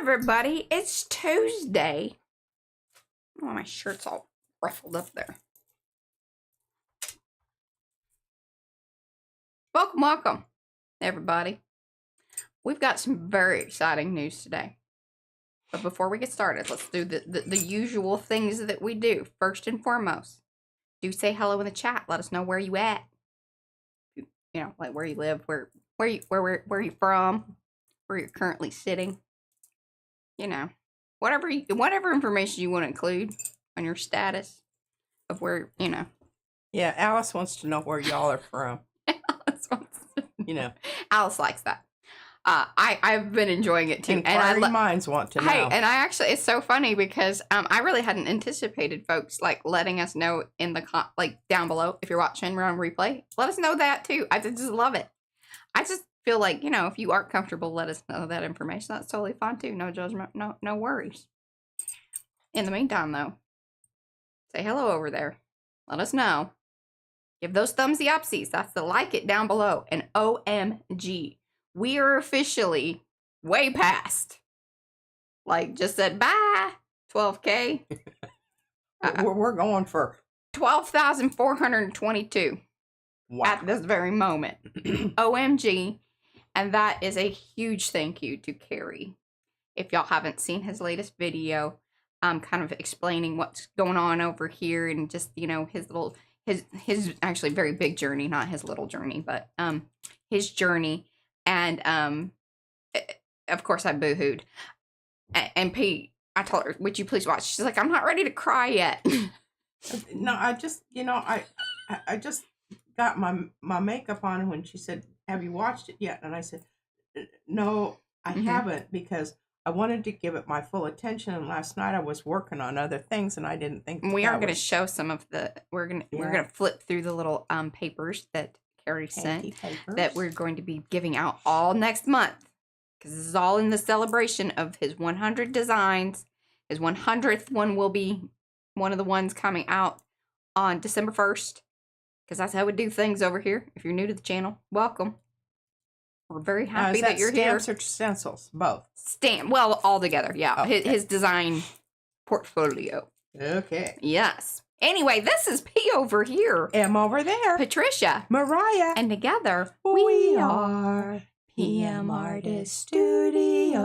everybody, it's Tuesday. Oh, my shirt's all ruffled up there. Welcome, everybody. We've got some very exciting news today. But before we get started, let's do the usual things that we do. First and foremost, do say hello in the chat. Let us know where you at. You know, like where you live, where you from, where you're currently sitting. You know, whatever information you want to include on your status of where, you know. Yeah, Alice wants to know where y'all are from. Alice wants to, you know. Alice likes that. I've been enjoying it too. Inquiring minds want to know. Hey, and I actually, it's so funny because I really hadn't anticipated folks like letting us know in the like down below if you're watching on replay. Let us know that too. I just love it. I just feel like, you know, if you aren't comfortable, let us know that information. That's totally fine too. No judgment, no worries. In the meantime, though, say hello over there. Let us know. Give those thumbsy upsies. That's the like it down below. And OMG. We are officially way past. Like, just said, bye, 12K. We're going for 12,422. Wow. At this very moment. OMG. And that is a huge thank you to Carrie. If y'all haven't seen his latest video, kind of explaining what's going on over here and just, you know, his actually very big journey, not his little journey, but his journey. And of course I boohooed. And Pete, I told her, would you please watch? She's like, I'm not ready to cry yet. No, I just, you know, I just got my makeup on when she said, have you watched it yet? And I said, no, I haven't, because I wanted to give it my full attention. And last night I was working on other things and I didn't think we are going to show some of the, we're going to flip through the little papers that Carrie sent that we're going to be giving out all next month, because this is all in the celebration of his 100 designs. His 100th one will be one of the ones coming out on December 1st, because that's how we do things over here. If you're new to the channel, welcome. We're very happy that you're here. Stamps or stencils? Both. Well, all together, yeah. Okay. His design portfolio. Okay. Yes. Anyway, this is P over here. M over there. Patricia. Mariah. And together, we are PM Artist Studio.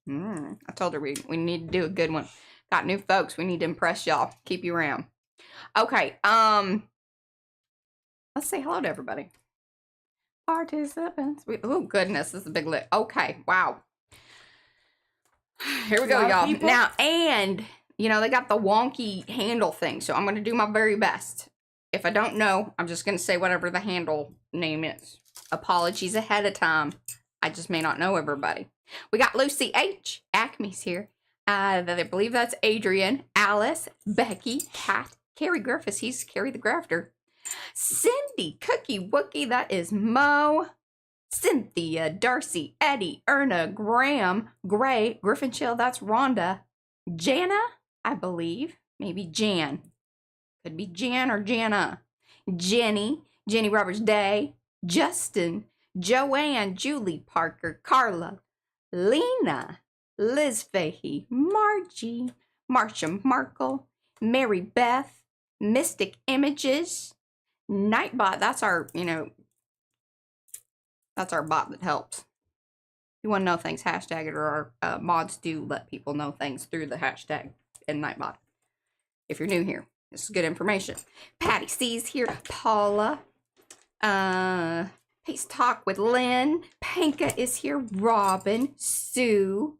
I told her we need to do a good one. Got new folks. We need to impress y'all. Keep you around. Okay. Let's say hello to everybody. Participants. Oh, goodness. This is a big list. Okay. Wow. Here we go, y'all. Now, and... you know, they got the wonky handle thing, so I'm going to do my very best. If I don't know, I'm just going to say whatever the handle name is. Apologies ahead of time. I just may not know everybody. We got Lucy H. Acme's here. I believe that's Adrian, Alice, Becky, Kat, Carrie Griffiths. He's Carrie the Grafter. Cindy, Cookie Wookie. That is Mo. Cynthia, Darcy, Eddie, Erna, Graham, Gray, Griffin Chill. That's Rhonda. Jana. I believe. Maybe Jan. Could be Jan or Jana. Jenny. Jenny Roberts Day. Justin. Joanne. Julie Parker. Carla. Lena. Liz Fahey. Margie. Marsha Markle. Mary Beth. Mystic Images. Nightbot. That's our, you know, that's our bot that helps. If you want to know things, hashtag it, or our mods do let people know things through the hashtag and Nightbot. If you're new here, this is good information. Patty C's here. Paula. Peace Talk with Lynn. Panka is here. Robin. Sue.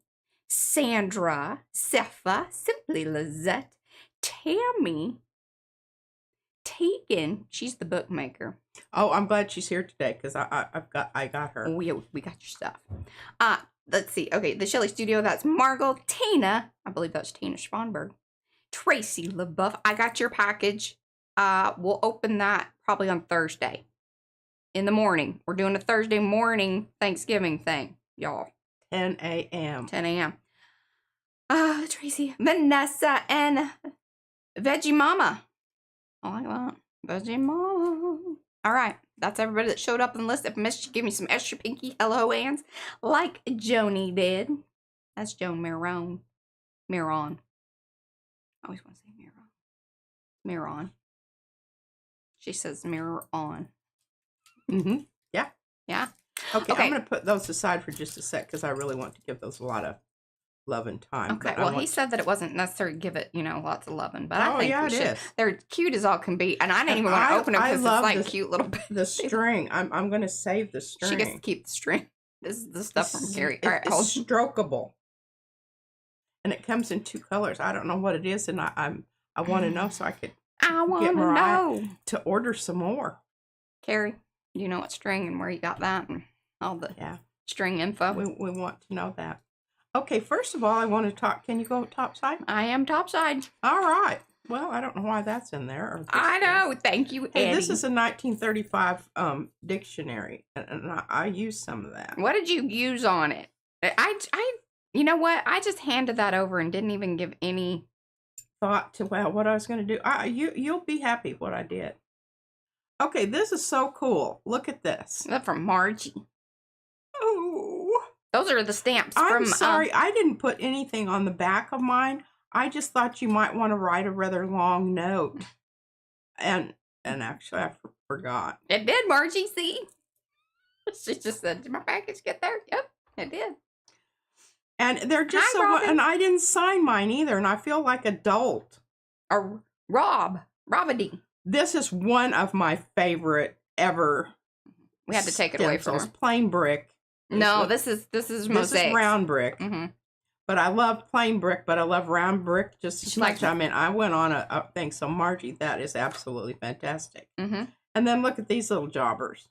Sandra. Sepha. Simply Lizette. Tammy. Tegan. She's the bookmaker. Oh, I'm glad she's here today, because I got her. We got your stuff. Let's see. Okay, the Shelley Studio, that's Margot. Tina, I believe that's Tina Schwanberg. Tracy LaBeouf, I got your package. We'll open that probably on Thursday in the morning. We're doing a Thursday morning Thanksgiving thing, y'all. 10 a.m. 10 a.m. Tracy, Vanessa, and Veggie Mama. I like that. Veggie Mama. All right. That's everybody that showed up on the list. If I missed you, give me some extra pinky hello hands like Joni did. That's Joan Miron. Miron. I always want to say Miron. Miron. She says mirror on. Mm-hmm. Yeah. Yeah. Okay, Okay. I'm going to put those aside for just a sec because I really want to give those a lot of love and time. Okay, But well, he said that it wasn't necessary to give it, lots of loving, but I Oh, think yeah, we it should. is. They're cute as all can be, and I didn't And even want to open them I because it's love like the- cute little. the string. I'm going to save the string. She gets to keep the string. This is the stuff from Gary. All right, It's hold. strokeable, and it comes in 2 colors. I don't know what it is, and I want to know so I could I want to Mariah know. to order some more. Carrie, you know what string and where you got that and all the string info. We want to know that. Okay, first of all, I want to talk. Can you go topside? I am topside. All right. Well, I don't know why that's in there. Or I know. Thank you, Eddie. Hey, this is a 1935 dictionary, and I used some of that. What did you use on it? You know what? I just handed that over and didn't even give any thought to what I was going to do. You'll be happy what I did. Okay, this is so cool. Look at this. Is that from Margie? Oh, those are the stamps I'm from. sorry, I didn't put anything on the back of mine. I just thought you might want to write a rather long note, and actually I forgot. It did, Margie. See, she just said, "Did my package get there?" Yep, it did. And they're just and I didn't sign mine either, and I feel like a dolt. Or Robady. This is one of my favorite ever. We had to take it away from her. Plain brick. No, this is mosaic. This is round brick. Mm-hmm. But I love plain brick, but I love round brick just as much. I mean, I went on a thing. So Margie, that is absolutely fantastic. Mm-hmm. And then look at these little jobbers.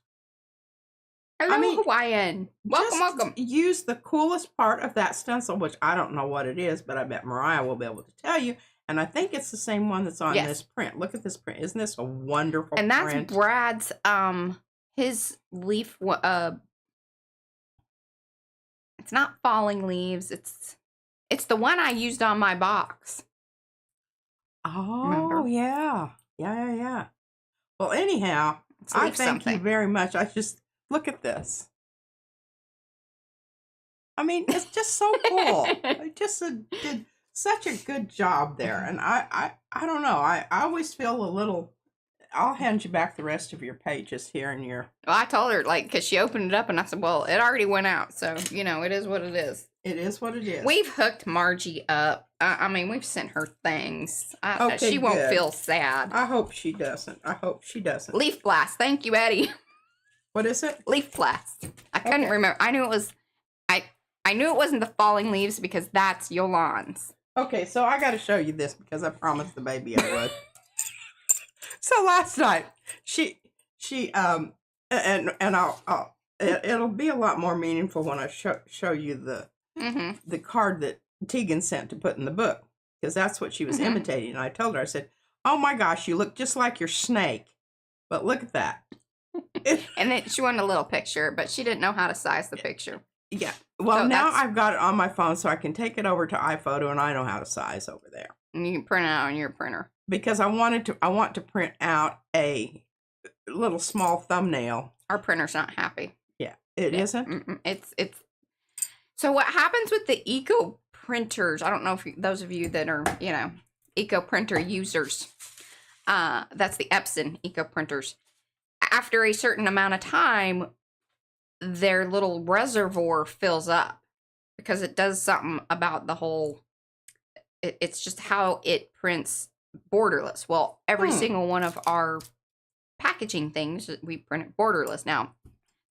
Hello, Hawaiian. Welcome. Use the coolest part of that stencil, which I don't know what it is, but I bet Mariah will be able to tell you. And I think it's the same one that's on this print. Look at this print. Isn't this a wonderful print? And that's Brad's, his leaf, it's not falling leaves. It's the one I used on my box. Oh, remember? Yeah. Well, anyhow, I thank you very much. I just, look at this. I mean, it's just so cool. I just did such a good job there. And I don't know. I always feel a little, I'll hand you back the rest of your pages here and your. Well, I told her, because she opened it up and I said, well, it already went out. So, it is what it is. It is what it is. We've hooked Margie up. I mean, we've sent her things. Okay, she won't feel sad. I hope she doesn't. Leaf blast. Thank you, Eddie. What is it? Leaf blast. I couldn't remember. I knew it was. I knew it wasn't the falling leaves because that's Yolande's. Okay, so I got to show you this because I promised the baby I would. So last night she and it'll be a lot more meaningful when I show you the card that Tegan sent to put in the book, because that's what she was imitating. And I told her, I said, "Oh my gosh, you look just like your snake." But look at that. And then she wanted a little picture, but she didn't know how to size the picture. Yeah. Well, so now I've got it on my phone, so I can take it over to iPhoto, and I know how to size over there. And you can print it out on your printer. Because I want to print out a little small thumbnail. Our printer's not happy. Yeah, it isn't. It's. So what happens with the eco printers? I don't know if those of you that are eco printer users. That's the Epson eco printers. After a certain amount of time, their little reservoir fills up because it does something about the whole. It's just how it prints borderless. Well, every single one of our packaging things, we print it borderless. Now,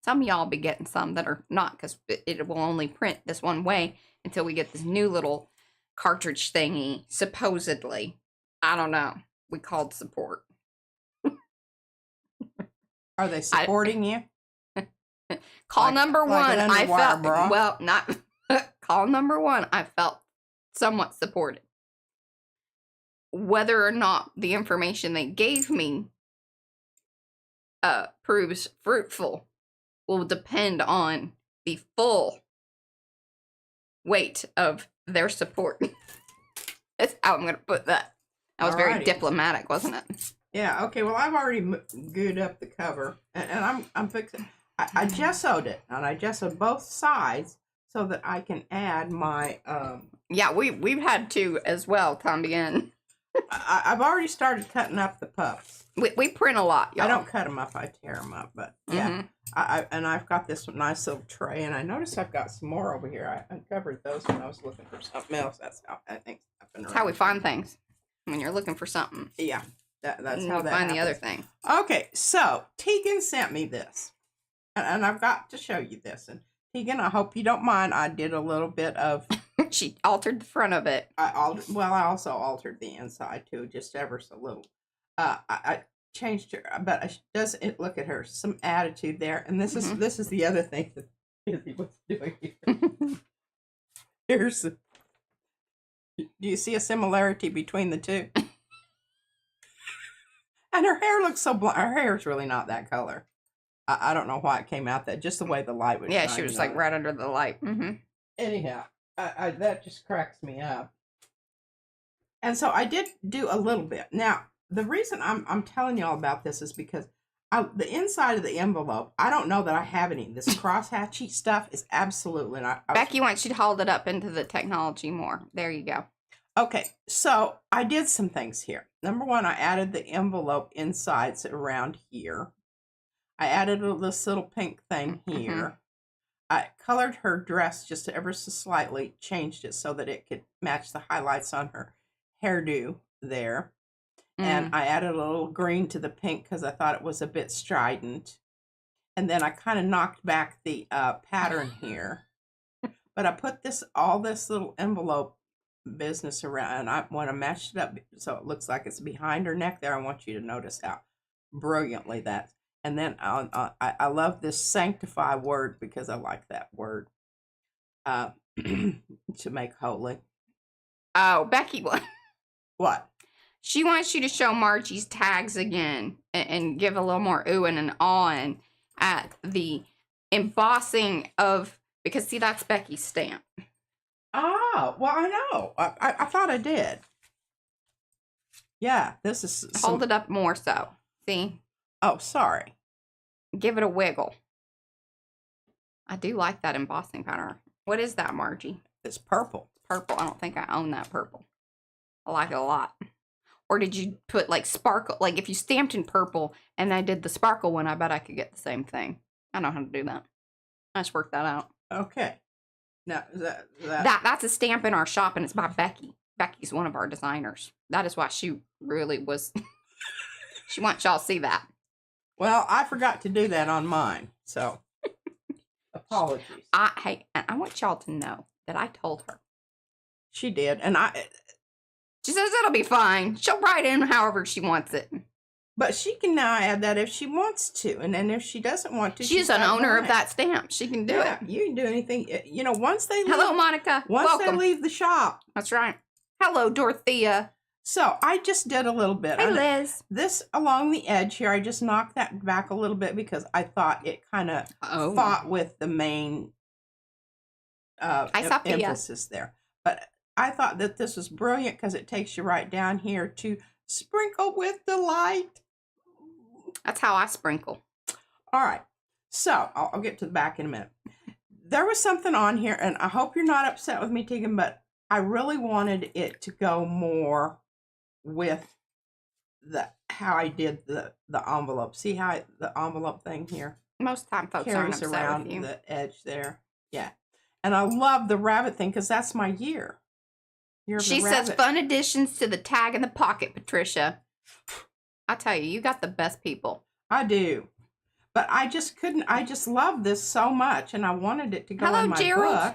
some of y'all be getting some that are not, because it will only print this one way until we get this new little cartridge thingy, supposedly. I don't know. We called support. Are they supporting you? Call number one, I felt, well, not, call number one, I felt somewhat supported. Whether or not the information they gave me proves fruitful will depend on the full weight of their support. That's how I'm going to put that. That was very diplomatic, wasn't it? Yeah. Okay. Well, I've already glued up the cover, and I'm fixing. I gessoed it, and I gessoed both sides so that I can add my, Yeah, we've had to as well, Tommy. I've already started cutting up the pups. We print a lot, y'all. I don't cut them up, I tear them up, but yeah. And I've got this nice little tray, and I noticed I've got some more over here. I uncovered those when I was looking for something else. That's how I think That's how we find things. When you're looking for something. Yeah, that's how that find happens. the other thing. Okay, so Tegan sent me this, and I've got to show you this. And Tegan, I hope you don't mind. I did a little bit of. She altered the front of it. I also altered the inside too, just ever so little. I changed her, but it look at her, some attitude there, and this is the other thing that Izzy was doing here. Here's do you see a similarity between the two? And her hair looks so blonde. Her hair's really not that color. I don't know why it came out that, just the way the light was. Yeah, she was like right under the light. Anyhow, that just cracks me up. And so I did do a little bit. Now, the reason I'm telling y'all about this is because the inside of the envelope, I don't know that I have any. This crosshatchy stuff is absolutely not. Becky wants you to hold it up into the technology more. There you go. Okay, so I did some things here. Number one, I added the envelope insides around here. I added this little pink thing here. I colored her dress just ever so slightly, changed it so that it could match the highlights on her hairdo there. And I added a little green to the pink because I thought it was a bit strident. And then I kind of knocked back the pattern here. But I put all this little envelope business around, and I want to match it up so it looks like it's behind her neck there. I want you to notice how brilliantly that. And then I love this sanctify word because I like that word to make holy. Oh, Becky, what? She wants you to show Margie's tags again and give a little more ooh and an on at the embossing of, because see, that's Becky's stamp. Oh, well, I know. I thought I did. Yeah, this is. Hold it up more so. See? Oh, sorry. Give it a wiggle. I do like that embossing pattern. What is that, Margie? It's purple. Purple. I don't think I own that purple. I like it a lot. Or did you put like sparkle? Like if you stamped in purple and I did the sparkle one, I bet I could get the same thing. I know how to do that. Let's work that out. Okay. Now, that's a stamp in our shop, and it's by Becky. Becky's one of our designers. That is why she really was. She wants y'all to see that. Well, I forgot to do that on mine, so apologies. I want y'all to know that I told her. She did, and she says it'll be fine. She'll write in however she wants it. But she can now add that if she wants to, and then if she doesn't want to, she's an owner of that stamp. She can do it. You can do anything. You know, once they leave, hello, Monica. Welcome. They leave the shop. That's right. Hello, Dorothea. So I just did a little bit. Hey, Liz. This along the edge here, I just knocked that back a little bit because I thought it kind of fought with the main emphasis there. But I thought that this was brilliant because it takes you right down here to sprinkle with delight. That's how I sprinkle. All right. So I'll get to the back in a minute. There was something on here, and I hope you're not upset with me, Tegan, but I really wanted it to go more with how I did the envelope. See how the envelope thing here? Most time folks carries aren't upset around with you. The edge there. Yeah. And I love the rabbit thing because that's my year. She says fun additions to the tag in the pocket, Patricia. I tell you, you got the best people. I do. But I just couldn't. I just love this so much, and I wanted it to go in my book.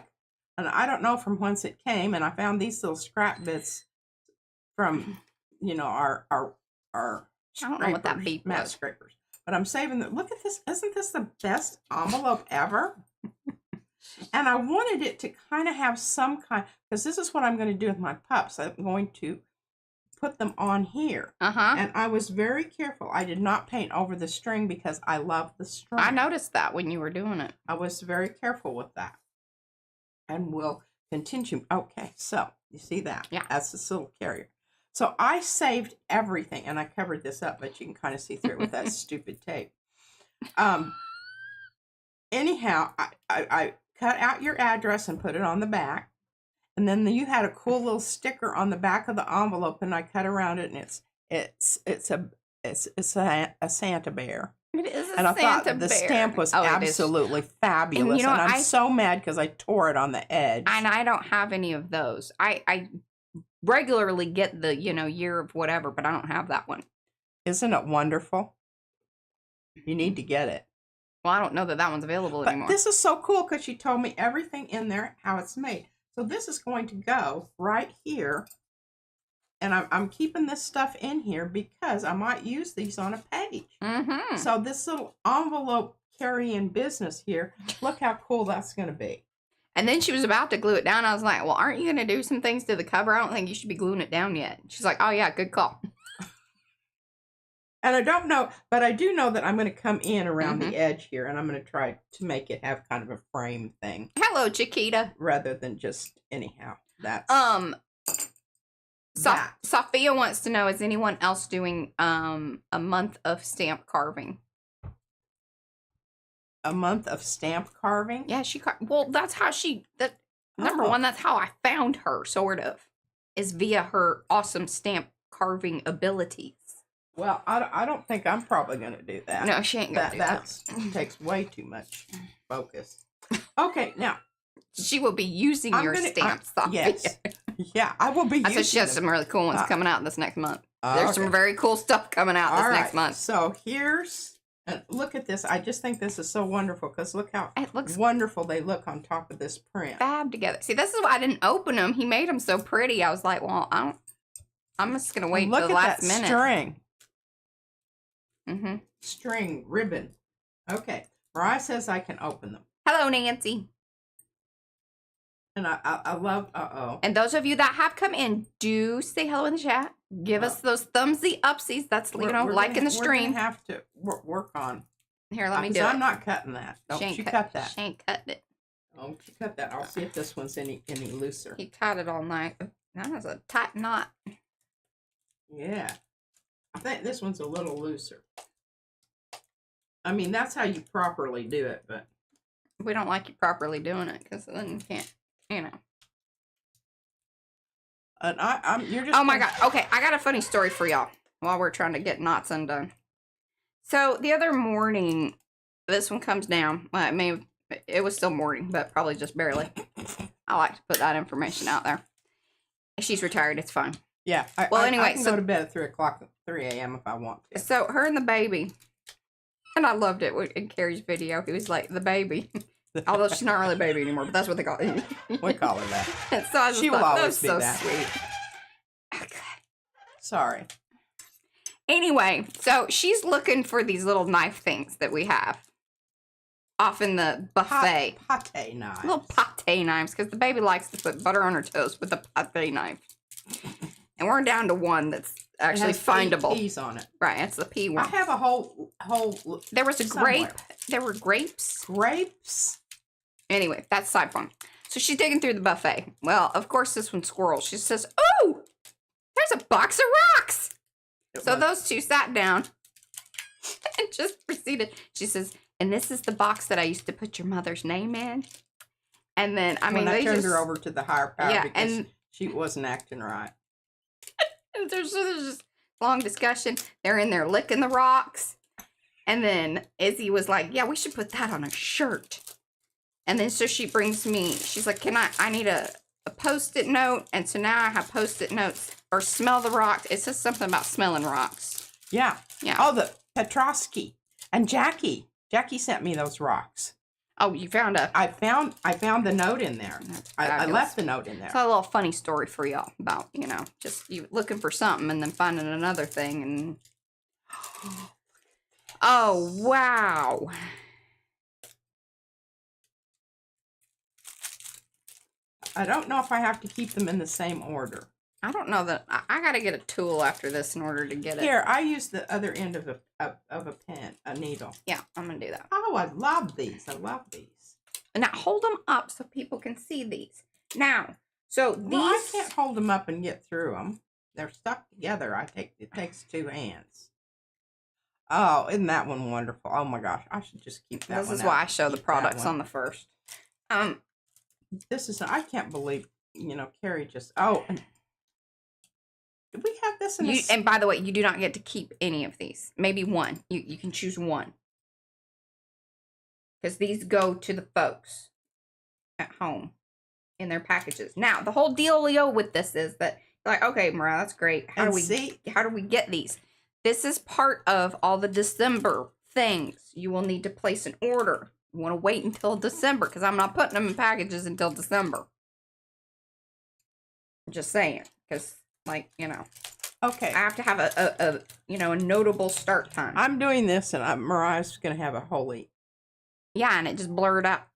And I don't know from whence it came, and I found these little scrap bits from, you know, our I don't know what that beat mat was. scrapers. But I'm saving them. Look at this. Isn't this the best envelope ever? And I wanted it to kind of have some kind, because this is what I'm going to do with my pups. I'm going to put them on here. And I was very careful. I did not paint over the string because I love the string. I noticed that when you were doing it. I was very careful with that. And we'll continue. Okay, so you see that? Yeah. That's this little carrier. So I saved everything, and I covered this up, but you can kind of see through it with that stupid tape. Anyhow, I cut out your address and put it on the back. And then you had a cool little sticker on the back of the envelope, and I cut around it, and it's a Santa bear. It is a and I Santa thought bear. The stamp was Oh, absolutely fabulous. And, you know, I'm so mad because I tore it on the edge. And I don't have any of those. I regularly get the, year of whatever, but I don't have that one. Isn't it wonderful? You need to get it. Well, I don't know that one's available But anymore. this is so cool because she told me everything in there, how it's made. So this is going to go right here. And I'm keeping this stuff in here because I might use these on a page. Mm-hmm. So this little envelope carrying business here, look how cool that's going to be. And then she was about to glue it down. I was like, well, aren't you going to do some things to the cover? I don't think you should be gluing it down yet. She's like, oh, yeah, good call. And I don't know, but I do know that I'm going to come in around the edge here, and I'm going to try to make it have kind of a frame thing. Hello, Chiquita. Rather than just anyhow. That's Sophia wants to know, is anyone else doing a month of stamp carving? A month of stamp carving? Yeah, well, that's how number one, that's how I found her, sort of, is via her awesome stamp carving abilities. Well, I don't think I'm probably going to do that. No, she ain't going to do that. That takes way too much focus. Okay, now. She will be using your stamps. Yes. Yeah, I will be using them. She has some really cool ones coming out this next month. There's okay. some very cool stuff coming out this next month. So look at this. I just think this is so wonderful because look how wonderful they look on top of this print. Fab together. See, this is why I didn't open them. He made them so pretty. I was like, well, I'm just going to wait till the last minute. Look at that string. Mm-hmm. String, ribbon. Okay. Mariah says I can open them. Hello, Nancy. And I love, And those of you that have come in, do say hello in the chat. Give us those thumbsy upsies. That's, liking the stream. We're going to have to work on. Here, let me do it. I'm not cutting that. Don't you cut that. She ain't cutting it. Don't you cut that. I'll see if this one's any looser. He tied it all night. That is a tight knot. Yeah. I think this one's a little looser. I mean, that's how you properly do it, but we don't like you properly doing it because then you can't, And you're just. Oh my God. Okay, I got a funny story for y'all while we're trying to get knots undone. So the other morning, this one comes down. Well, it was still morning, but probably just barely. I like to put that information out there. She's retired. It's fine. Yeah. Anyway, I can go to bed at 3 a.m. if I want to. So her and the baby, and I loved it in Carrie's video. He was like, the baby. Although she's not really a baby anymore, but that's what they call it. We call her that. And so I just she will always be so that. Sweet. Okay. Sorry. Anyway, so she's looking for these little knife things that we have off in the buffet. Pate knives. Little pate knives, because the baby likes to put butter on her toast with a pate knife. And we're down to one that's actually findable. Peas on it. Right, it's the pea one. I have a whole. There was a somewhere. grape. There were grapes. Grapes. Anyway, that's side fun. So she's digging through the buffet. Well, of course, this one's squirrel. She says, "Oh, there's a box of rocks." So those two sat down and just proceeded. She says, "And this is the box that I used to put your mother's name in." And then, I turned her over to the higher power because and she wasn't acting right. There's just long discussion. They're in there licking the rocks. And then Izzy was like, yeah, we should put that on a shirt. And then so she brings me, she's like, I need a Post-it note. And so now I have Post-it notes or smell the rocks. It says something about smelling rocks. Yeah. Yeah. Oh, the Petrovsky and Jackie. Jackie sent me those rocks. Oh, you found I found the note in there. I left the note in there. It's a little funny story for y'all about, just you looking for something and then finding another thing and oh, wow. I don't know if I have to keep them in the same order. I don't know that I got to get a tool after this in order to get it. Here, I use the other end of a pen, a needle. Yeah, I'm going to do that. Oh, I love these. Now, hold them up so people can see these. Now, so these... Well, I can't hold them up and get through them. They're stuck together. It takes two hands. Oh, isn't that one wonderful? Oh, my gosh. I should just keep that one. This is why I show the products on the first. This is, I can't believe, Carrie just, oh, and did we have this in this? And by the way, you do not get to keep any of these. Maybe one. You can choose one. Because these go to the folks at home in their packages. Now, the whole dealio with this is that, like, okay, Mariah, that's great. How do we get these? This is part of all the December things. You will need to place an order. You want to wait until December because I'm not putting them in packages until December. I'm just saying, because, like, Okay. I have to have a notable start time. I'm doing this, and Mariah's going to have a holy. Yeah, and it just blurred up.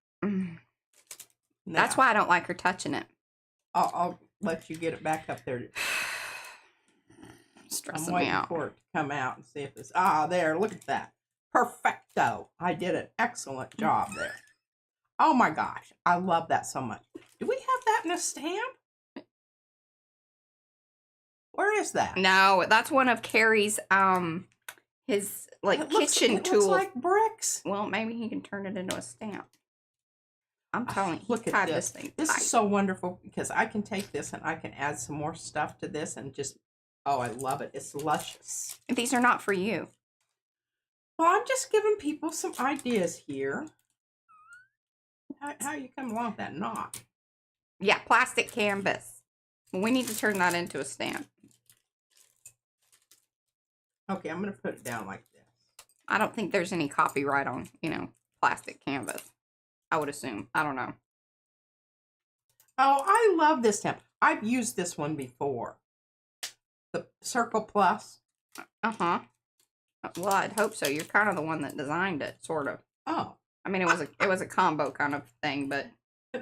That's why I don't like her touching it. I'll let you get it back up there. Stressing I'm waiting me out. for it to come out and see if it's, there, look at that. Perfecto. I did an excellent job there. Oh my gosh, I love that so much. Do we have that in a stamp? Where is that? No, that's one of Carrie's his kitchen tools. It looks like bricks. Well, maybe he can turn it into a stamp. I'm telling you, look at this thing. This is so wonderful because I can take this and I can add some more stuff to this and just, oh, I love it. It's luscious. These are not for you. Well, I'm just giving people some ideas here. How you come along with that knot? Yeah, plastic canvas. We need to turn that into a stamp. Okay, I'm going to put it down like this. I don't think there's any copyright on, plastic canvas. I would assume. I don't know. Oh, I love this stamp. I've used this one before. The Circle Plus. Uh-huh. Well, I'd hope so. You're kind of the one that designed it, sort of. Oh. I mean, it was a combo kind of thing, but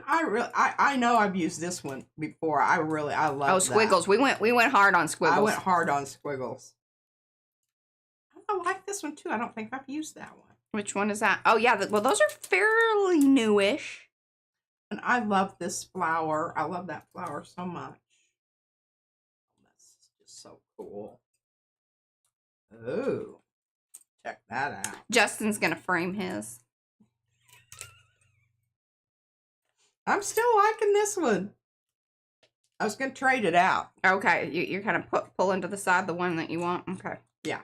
I know I've used this one before. I love Oh, Squiggles. That. We went hard on Squiggles. I went hard on Squiggles. I like this one too. I don't think I've used that one. Which one is that? Oh, yeah. Well, those are fairly newish. And I love this flower. I love that flower so much. That's just so cool. Ooh. Check that out. Justin's going to frame his. I'm still liking this one. I was going to trade it out. Okay. You're kind of pulling to the side the one that you want? Okay. Yeah.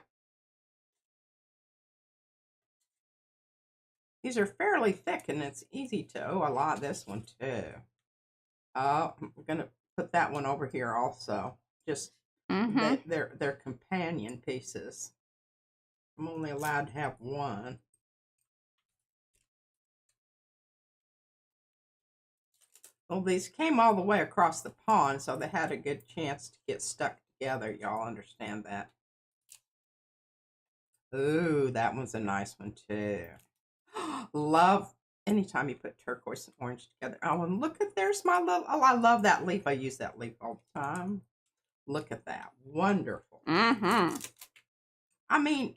These are fairly thick, and it's easy to, I like this one too. I'm going to put that one over here also. Just, they're companion pieces. I'm only allowed to have one. Well, these came all the way across the pond, so they had a good chance to get stuck together. Y'all understand that? Ooh, that one's a nice one too. Love anytime you put turquoise and orange together. Oh, and look at there's my little, oh, I love that leaf. I use that leaf all the time. Look at that. Wonderful. Mm-hmm. I mean,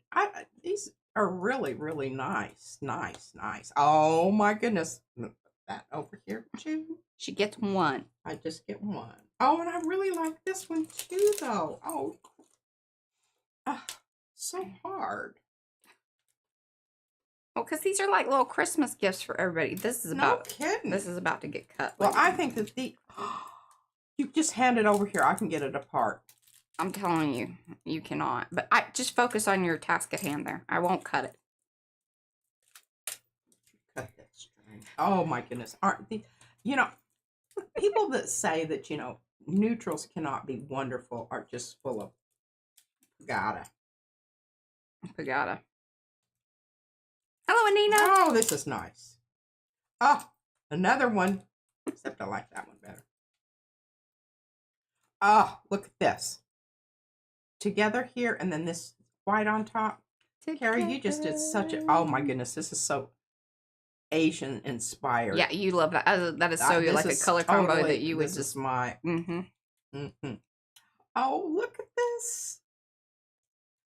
these are really, really nice. Nice, nice. Oh my goodness. Put that over here too. She gets one. I just get one. Oh, and I really like this one too, though. Oh, so hard. Well, because these are like little Christmas gifts for everybody. This is about to get cut. Well, I think that you just hand it over here. I can get it apart. I'm telling you, you cannot. But I just focus on your task at hand there. I won't cut it. Cut that string. Oh my goodness. Aren't these, people that say that, neutrals cannot be wonderful are just full of pagata. Hello, Anina. Oh, this is nice. Oh, another one. Except I like that one better. Oh, look at this. Together here, and then this white on top. Carrie, you just did such a... Oh, my goodness. This is so Asian inspired. Yeah, you love that. That is so like a color combo that you would just... This is my... Oh, look at this.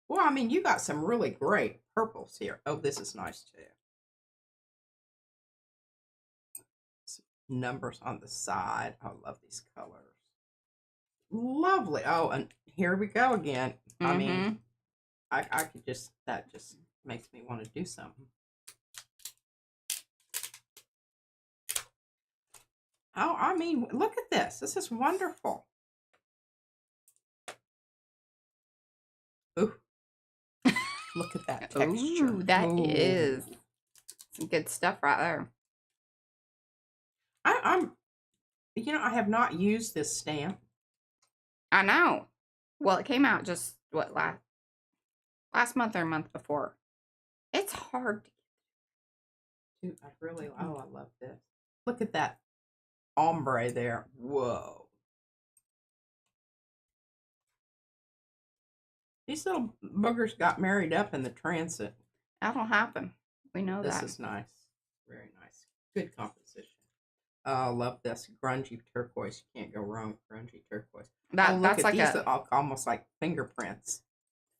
Well, I mean, you got some really great purples here. Oh, this is nice too. Some numbers on the side. I love these colors. Lovely. Oh, and here we go again. I mean, I could just, that just makes me want to do something. Oh, I mean, look at this. This is wonderful. Ooh. Look at that texture. Ooh, that is some good stuff right there. I'm, you know, I have not used this stamp. I know. Well, it came out just, what, last month or a month before. It's hard to Dude, I love this. Look at that ombre there. Whoa. These little boogers got married up in the transit. That'll happen. We know that. This is nice. Very nice. Good composition. I love this grungy turquoise. You can't go wrong with grungy turquoise. That's like these are almost like fingerprints.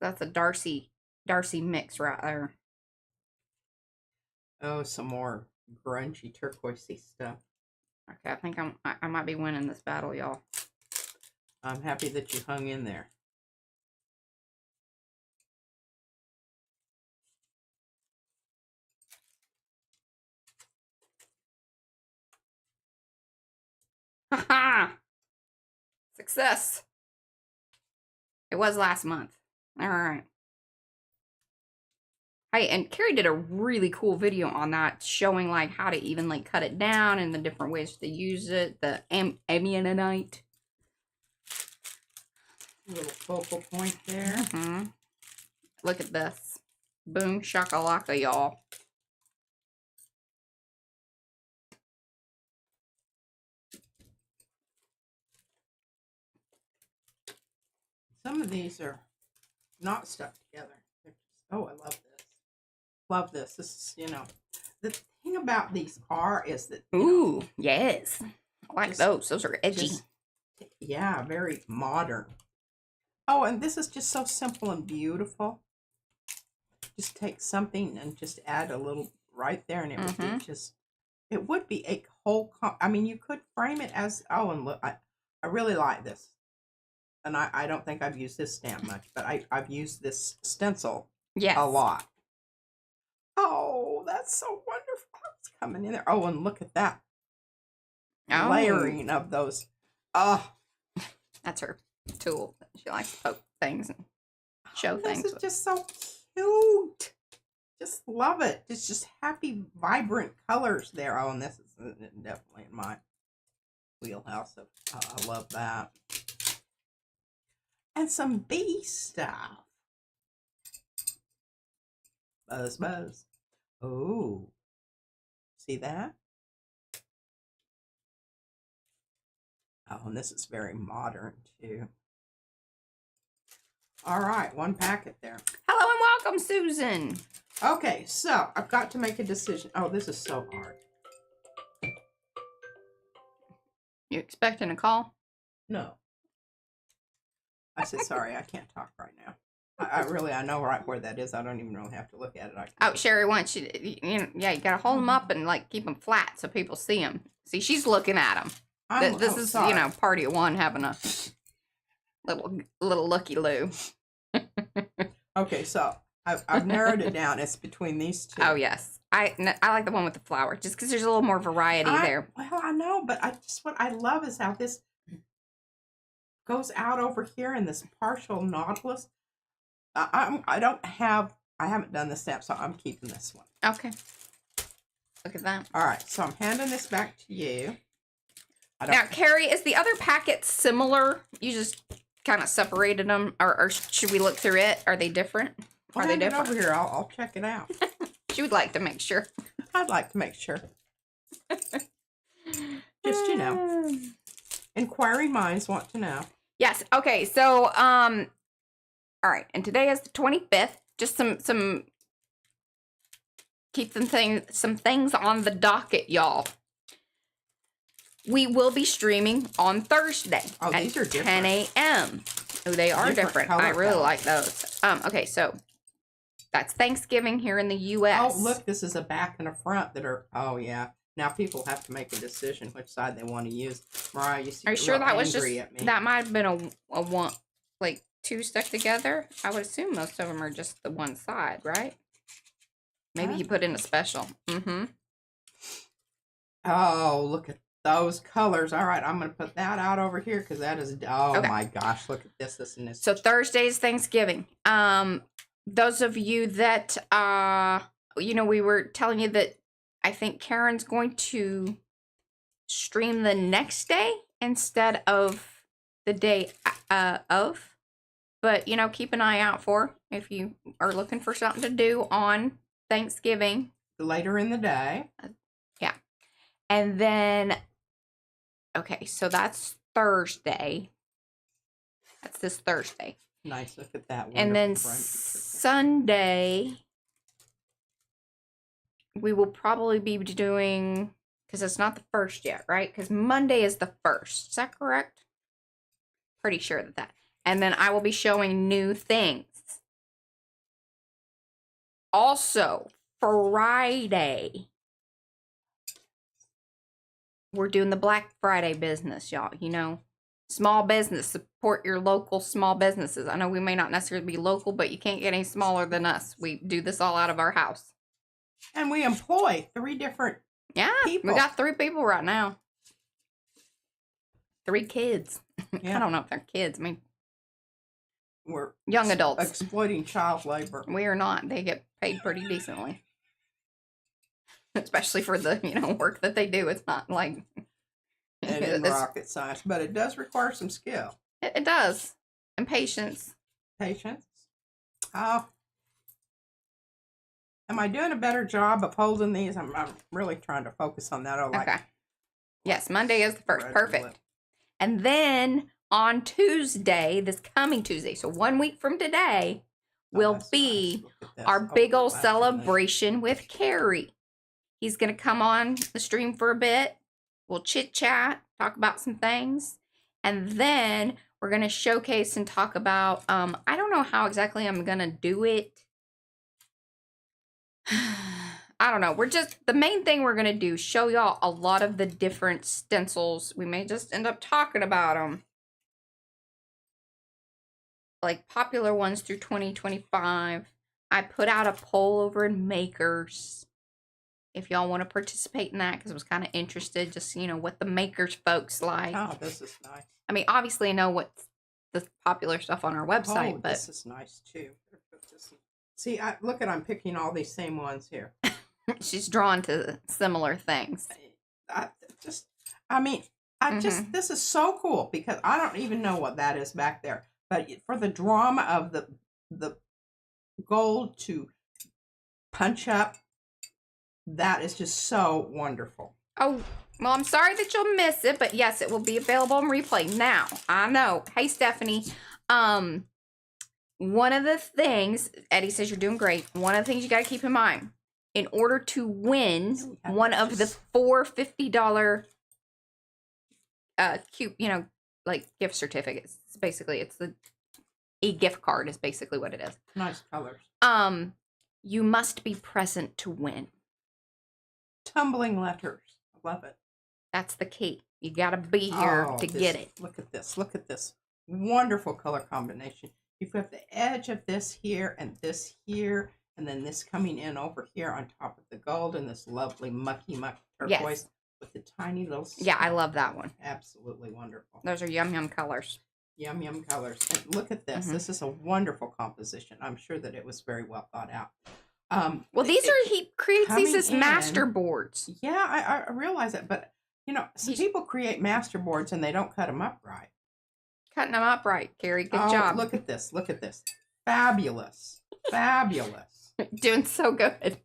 That's a Darcy mix right there. Oh, some more grungy turquoisey stuff. Okay, I think I might be winning this battle, y'all. I'm happy that you hung in there. Haha! Success. It was last month. All right. Hey, and Carrie did a really cool video on that, showing like how to even like cut it down and the different ways to use it. The ammonite. Little focal point there. Mm-hmm. Look at this. Boom shakalaka, y'all. Some of these are not stuck together. Oh, I love this. Love this. This is, you know, the thing about these is that, ooh, yes. I like those. Those are edgy. Yeah, very modern. Oh, and this is just so simple and beautiful. Just take something and just add a little right there, and it would be just, it would be a whole, I mean, you could frame it as, oh, and look, I really like this. And I don't think I've used this stamp much, but I've used this stencil a lot. Oh, that's so wonderful. It's coming in there. Oh, and look at that. Layering of those. Oh. That's her tool. She likes to poke things and show things. This is just so cute. Just love it. It's just happy, vibrant colors there. Oh, and this is definitely in my wheelhouse. I love that. And some bee stuff. Buzz, buzz. Oh, see that? Oh, and this is very modern too. All right, one packet there. Hello and welcome, Susan. Okay, so I've got to make a decision. Oh, this is so hard. You expecting a call? No. I said, sorry, I can't talk right now. I know right where that is. I don't even really have to look at it. Oh, Sherry wants you to, yeah, you gotta hold them up and like keep them flat so people see them. See, she's looking at them. This is, sorry. party of one having a little looky-loo. Okay, so I've narrowed it down. It's between these two. Oh, yes. I like the one with the flower just because there's a little more variety there. Well, I know, but what I love is how this goes out over here in this partial nautilus. I haven't done the step, so I'm keeping this one. Okay. Look at that. All right, so I'm handing this back to you. Now, Carrie, is the other packet similar? You just kind of separated them, or should we look through it? Are they different? Are they different? Over here, I'll check it out. She would like to make sure. I'd like to make sure. Just, inquiring minds want to know. Yes. Okay. So, all right. And today is the 25th. Just some keep some things on the docket, y'all. We will be streaming on Thursday at these are 10 a.m. Oh, they are different. I really like those. Okay, so that's Thanksgiving here in the U.S. Oh, look, this is a back and a front that are. Oh, yeah. Now people have to make a decision which side they want to use. Mariah, you see, are you sure that was just that might have been a one, like two stuck together? I would assume most of them are just the one side, right? Maybe you put in a special. Mm-hmm. Oh, look at those colors. All right, I'm going to put that out over here because that is, oh Okay. my gosh, look at this and this. So Thursday is Thanksgiving. Those of you that, you know, we were telling you that I think Karen's going to stream the next day instead of the day of. But, you know, keep an eye out for if you are looking for something to do on Thanksgiving. Later in the day. Yeah. And then, okay, so that's Thursday. That's this Thursday. Nice, look at that. And then Sunday, we will probably be doing, because it's not the first yet, right? Because Monday is the first. Is that correct? Pretty sure that. And then I will be showing new things. Also, Friday, we're doing the Black Friday business, y'all. You know, small business. Support your local small businesses. I know we may not necessarily be local, but you can't get any smaller than us. We do this all out of our house. And we employ 3 different people. We got 3 people right now. 3 kids. Yeah. I don't know if they're kids. I mean, we're young adults. Exploiting child labor. We are not. They get paid pretty decently. Especially for the, you know, work that they do. It's not like... It isn't rocket science, but it does require some skill. It does. And patience. Patience. Oh. Am I doing a better job of holding these? I'm really trying to focus on that. Okay. Yes, Monday is the first. Perfect. And then on Tuesday, this coming Tuesday, so 1 week from today, will be our big old celebration with Carrie. He's going to come on the stream for a bit. We'll chit-chat, talk about some things. And then we're going to showcase and talk about, I don't know how exactly I'm going to do it. I don't know. The main thing we're going to do is show y'all a lot of the different stencils. We may just end up talking about them. Like popular ones through 2025. I put out a poll over in Makers. If y'all want to participate in that, because I was kind of interested, just, you know, what the Makers folks like. Oh, this is nice. I mean, obviously I know what's the popular stuff on our website, but... this is nice too. See, look at, I'm picking all these same ones here. She's drawn to similar things. This is so cool because I don't even know what that is back there. But for the drama of the gold to punch up, that is just so wonderful. Oh, well, I'm sorry that you'll miss it, but yes, it will be available on replay. Now, I know. Hey, Stephanie. One of the things, Eddie says you're doing great. One of the things you got to keep in mind, in order to win one of the 4 $50 cute, you know, like gift certificates. Basically, it's a gift card is basically what it is. Nice colors. You must be present to win. Tumbling letters. I love it. That's the key. You got to be here to get it. Look at this. Look at this wonderful color combination. You've got the edge of this here, and then this coming in over here on top of the gold, and this lovely mucky turquoise with the tiny little... Yeah, I love that one. Absolutely wonderful. Those are yum colors. Yum colors. And look at this. This is a wonderful composition. I'm sure that it was very well thought out. Well, he creates these as master boards. Yeah, I realize that, but you know, some people create master boards and they don't cut them up right. Cutting them up right, Carrie. Good job. Look at this. Look at this. Fabulous. Fabulous. Doing so good.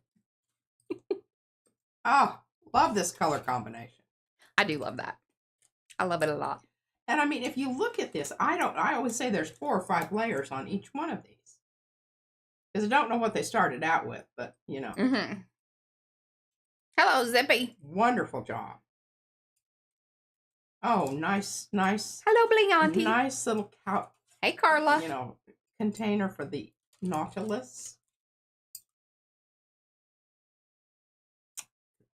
Oh, love this color combination. I do love that. I love it a lot. And I mean, if you look at this, I always say there's 4 or 5 layers on each one of these. Because I don't know what they started out with, but, you know. Hello, Zippy. Wonderful job. Oh, nice. Hello, Bling Auntie. Nice little hey, Carla. You know, container for the Nautilus.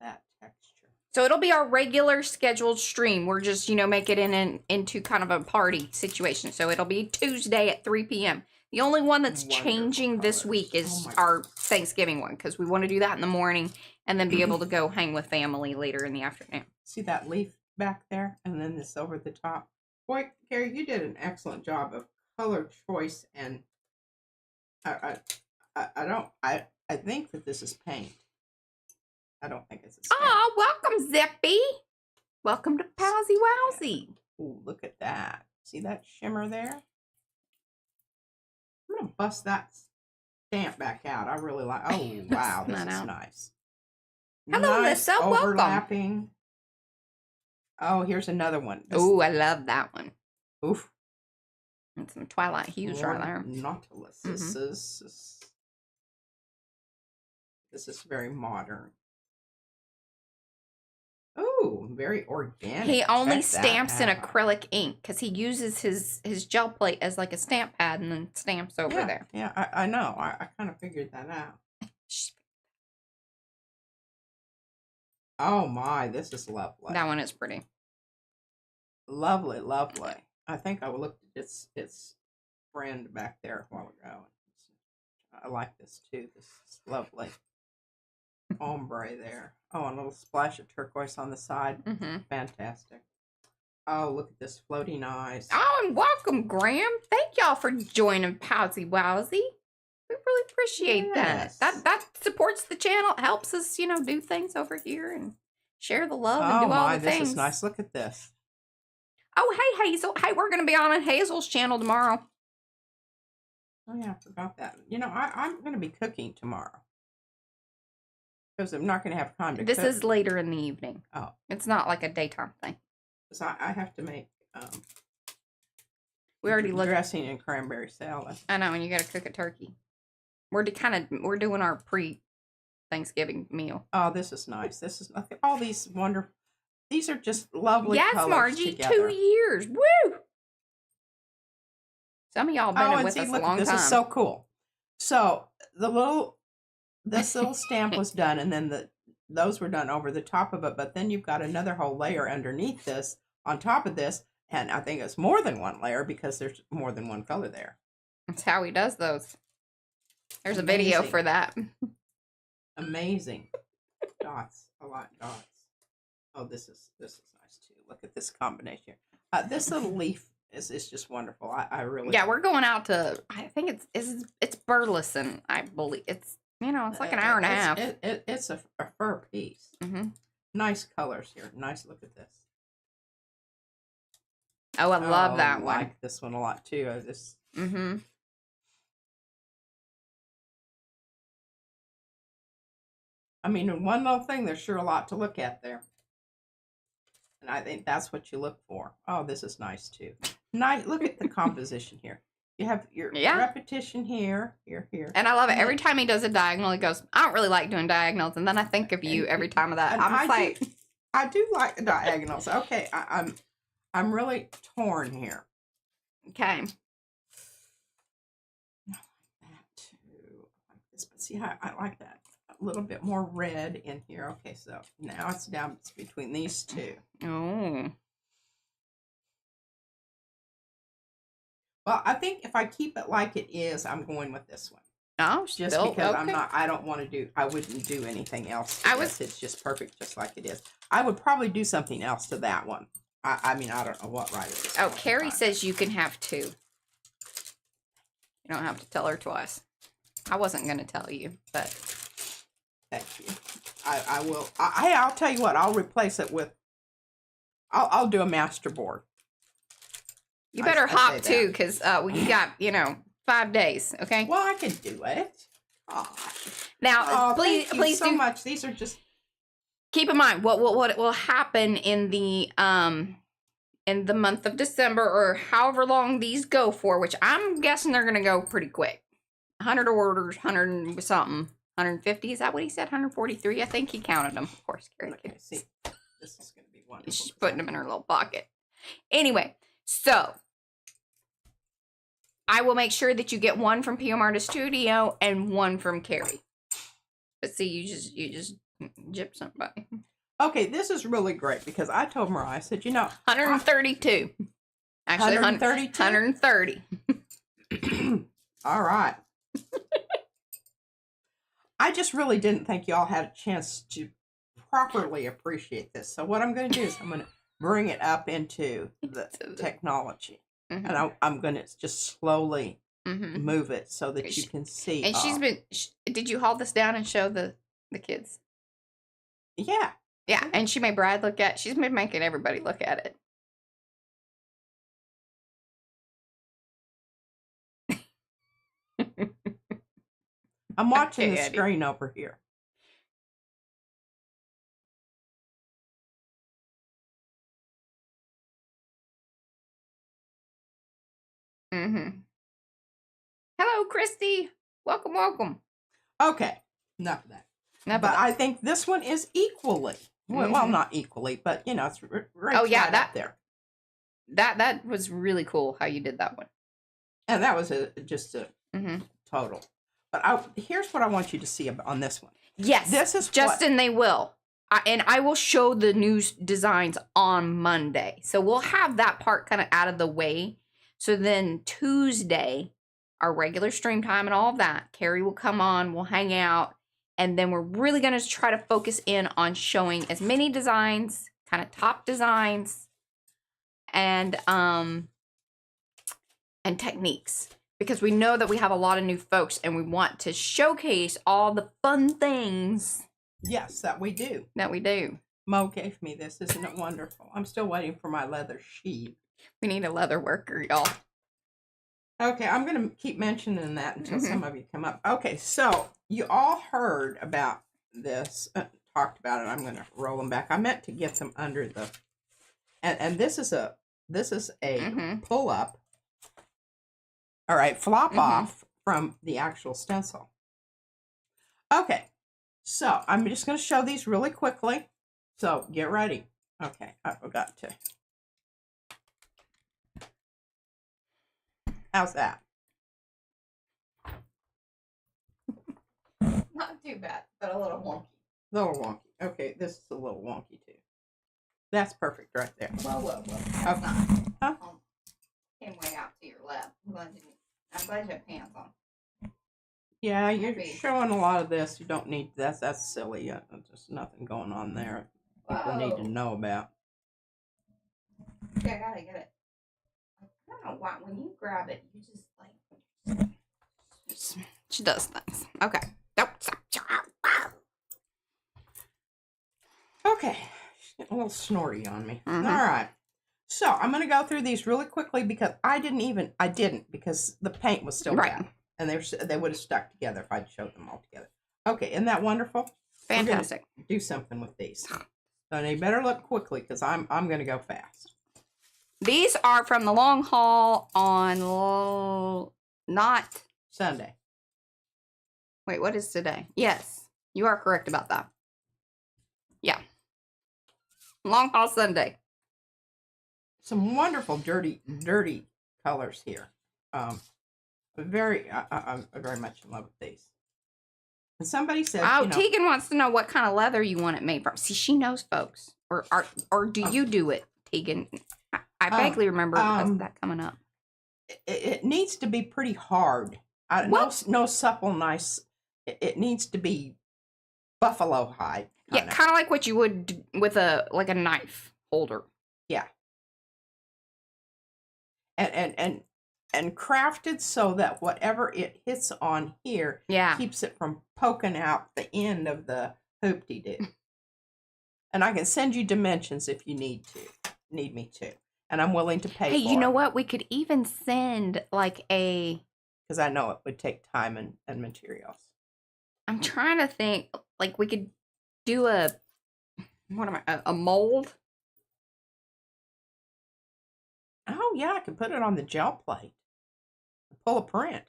That texture. So it'll be our regular scheduled stream. We're just, you know, make it into kind of a party situation. So it'll be Tuesday at 3 p.m. The only one that's changing this week is our Thanksgiving one, because we want to do that in the morning and then be able to go hang with family later in the afternoon. See that leaf back there, and then this over the top. Boy, Carrie, you did an excellent job of color choice, and I think that this is paint. I don't think it's a stamp. Oh, welcome, Zippy. Welcome to Palsy Wowsy. Ooh, look at that. See that shimmer there? I'm gonna bust that stamp back out. I really like. Oh wow, this is nice. Hello, nice Lissa. overlapping. Welcome. Oh, here's another one. Oh, I love that one. Oof. And some Twilight hues right there. Nautilus. This is very modern. Oh, very organic. He only stamps in acrylic ink because he uses his gel plate as like a stamp pad and then stamps over there. Yeah, I know. I kind of figured that out. Oh my, this is lovely. That one is pretty. Lovely, lovely. I think I looked at its friend back there a while ago. I like this too. This is lovely. Ombre there. Oh, and a little splash of turquoise on the side. Fantastic. Oh, look at this floating eyes. Oh, and welcome, Graham. Thank y'all for joining Palsy Wowsy. We really appreciate that. That supports the channel. It helps us, do things over here and share the love and do all the things. This is nice. Look at this. Oh, hey, Hazel. Hey, we're going to be on Hazel's channel tomorrow. Oh, yeah, I forgot that. I'm going to be cooking tomorrow. Because I'm not going to have time to cook. This is later in the evening. Oh. It's not like a daytime thing. So I have to make we already looked dressing and cranberry salad. I know, and you got to cook a turkey. We're doing our pre-Thanksgiving meal. Oh, this is nice. This is all these wonderful. These are just lovely. Yes, colors Margie, together. 2 years. Woo! Some of y'all been with us a long time. This is so cool. So this little stamp was done, and then those were done over the top of it. But then you've got another whole layer underneath this, on top of this, and I think it's more than one layer because there's more than one color there. That's how he does those. There's a video for that. Amazing. Dots. I like dots. Oh, this is nice too. Look at this combination. This little leaf is just wonderful. I really. Yeah, we're going out to. I think it's Burleson. I believe it's it's like an hour and a half. It's a fur piece. Nice colors here. Nice. Look at this. Oh, I love that one. I like this one a lot too. I just. I mean, in one little thing, there's sure a lot to look at there. And I think that's what you look for. Oh, this is nice too. Nice. Look at the composition here. You have your repetition here. And I love it. Every time he does a diagonal, he goes, I don't really like doing diagonals. And then I think of you every time of that. I do like the diagonals. Okay, I'm really torn here. Okay. I like that too. I like this, but see, I like that. A little bit more red in here. Okay, so now it's down between these two. Oh. Well, I think if I keep it like it is, I'm going with this one. Oh, just because I wouldn't do anything else. It's just perfect, just like it is. I would probably do something else to that one. I mean, I don't know what right it is. Oh, Carrie says you can have 2. You don't have to tell her twice. I wasn't going to tell you, but. Thank you. I will. I'll tell you what. I'll replace it with. I'll do a master board. You better hop too, because we got 5 days. Okay. Well, I can do it. Now, please thank you so do much. These are just. Keep in mind what will happen in the month of December, or however long these go for, which I'm guessing they're gonna go pretty quick. 100 orders, 100 and something. 150, is that what he said? 143, I think he counted them. Of course, Carrie. Okay, see, this is going to be wonderful. She's putting them in her little pocket. Anyway, so I will make sure that you get one from PM Artist Studio and one from Carrie. But see, you just gypped somebody. Okay, this is really great because I told Mariah, I said, 132. Actually, 132? 130. All right. I just really didn't think y'all had a chance to properly appreciate this. So what I'm going to do is I'm going to bring it up into the technology. Mm-hmm. And I'm going to just slowly mm-hmm. move it so that you can see. And she's been, did you haul this down and show the kids? Yeah. Yeah, and she made Brad look at, she's been making everybody look at it. I'm watching the screen over here. Mm-hmm. Hello, Christy. Welcome, welcome. Okay, enough of that. But I think this one is equally, well, not equally, but you know, it's right, up there. That was really cool how you did that one. And that was just a total. But here's what I want you to see on this one. Yes, this is Justin. They will, and I will show the new designs on Monday. So we'll have that part kind of out of the way. So then Tuesday, our regular stream time and all of that, Carrie will come on. We'll hang out, and then we're really going to try to focus in on showing as many designs, kind of top designs, and techniques. Because we know that we have a lot of new folks and we want to showcase all the fun things. Yes, that we do. That we do. Mo gave me this. Isn't it wonderful? I'm still waiting for my leather sheath. We need a leather worker, y'all. Okay, I'm going to keep mentioning that until some of you come up. Okay, so you all heard about this, talked about it. I'm going to roll them back. I meant to get them under the, and this is a pull up. All right, flop off from the actual stencil. Okay, so I'm just going to show these really quickly. So get ready. Okay, I forgot to. How's that? Not too bad, but a little wonky. A little wonky. Okay, this is a little wonky too. That's perfect right there. Whoa. Okay. Huh? Came way out to your left. I'm glad you have pants on. Yeah, you're showing a lot of this. You don't need that's silly. There's nothing going on there. People need to know about. Okay, I gotta get it. I don't know why when you grab it, you just like she does things. Okay. Nope. Okay. She's getting a little snorty on me. All right. So I'm going to go through these really quickly because I didn't because the paint was still down and they would have stuck together if I'd showed them all together. Okay, isn't that wonderful? Fantastic. Do something with these. So you better look quickly because I'm going to go fast. These are from the long haul on not Sunday. Wait, what is today? Yes, you are correct about that. Yeah. Long haul Sunday. Some wonderful dirty colors here. I'm very much in love with these. And somebody said, Tegan wants to know what kind of leather you want it made from. See, she knows, folks. Or do you do it, Tegan? I vaguely remember that coming up. It needs to be pretty hard. No supple, nice. It needs to be buffalo hide. Yeah, kind of like what you would with a knife holder. Yeah. And crafted so that whatever it hits on here keeps it from poking out the end of the hoop-de-doo. And I can send you dimensions if you need me to. And I'm willing to pay for it. Hey, you know what? We could even send because I know it would take time and materials. I'm trying to think, we could do a mold. Oh, yeah, I could put it on the gel plate. Pull a print.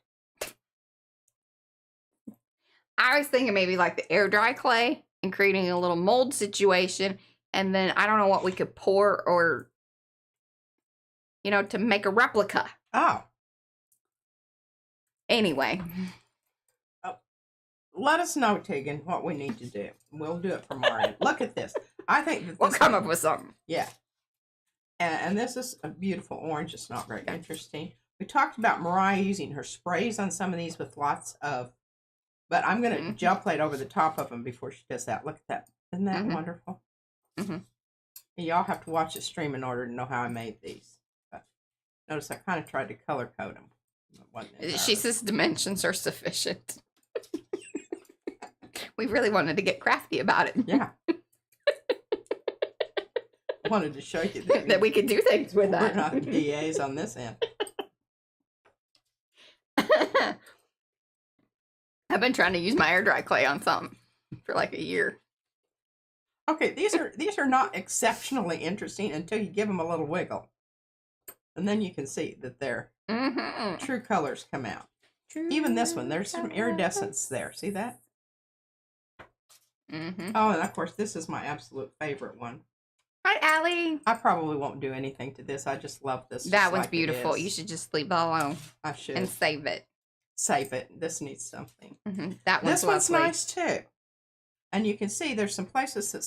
I was thinking maybe like the air dry clay and creating a little mold situation. And then I don't know what we could pour or, to make a replica. Oh. Anyway. Let us know, Tegan, what we need to do. We'll do it from our end. Look at this. I think that we'll come up with something. Yeah. And this is a beautiful orange. It's not very interesting. We talked about Mariah using her sprays on some of these with lots of, but I'm going to gel plate over the top of them before she does that. Look at that. Isn't that wonderful? Y'all have to watch the stream in order to know how I made these. But notice I kind of tried to color code them. She says dimensions are sufficient. We really wanted to get crafty about it. Yeah. Wanted to show you that we could do things with that. We're not DAs on this end. I've been trying to use my air dry clay on something for like a year. Okay, these are not exceptionally interesting until you give them a little wiggle. And then you can see that their true colors come out. Even this one, there's some iridescence there. See that? Oh, and of course, this is my absolute favorite one. Hi, Allie. I probably won't do anything to this. I just love this. That one's beautiful. You should just leave it alone. I should. And save it. Save it. This needs something. That one's This one's lovely. nice too. And you can see there's some places that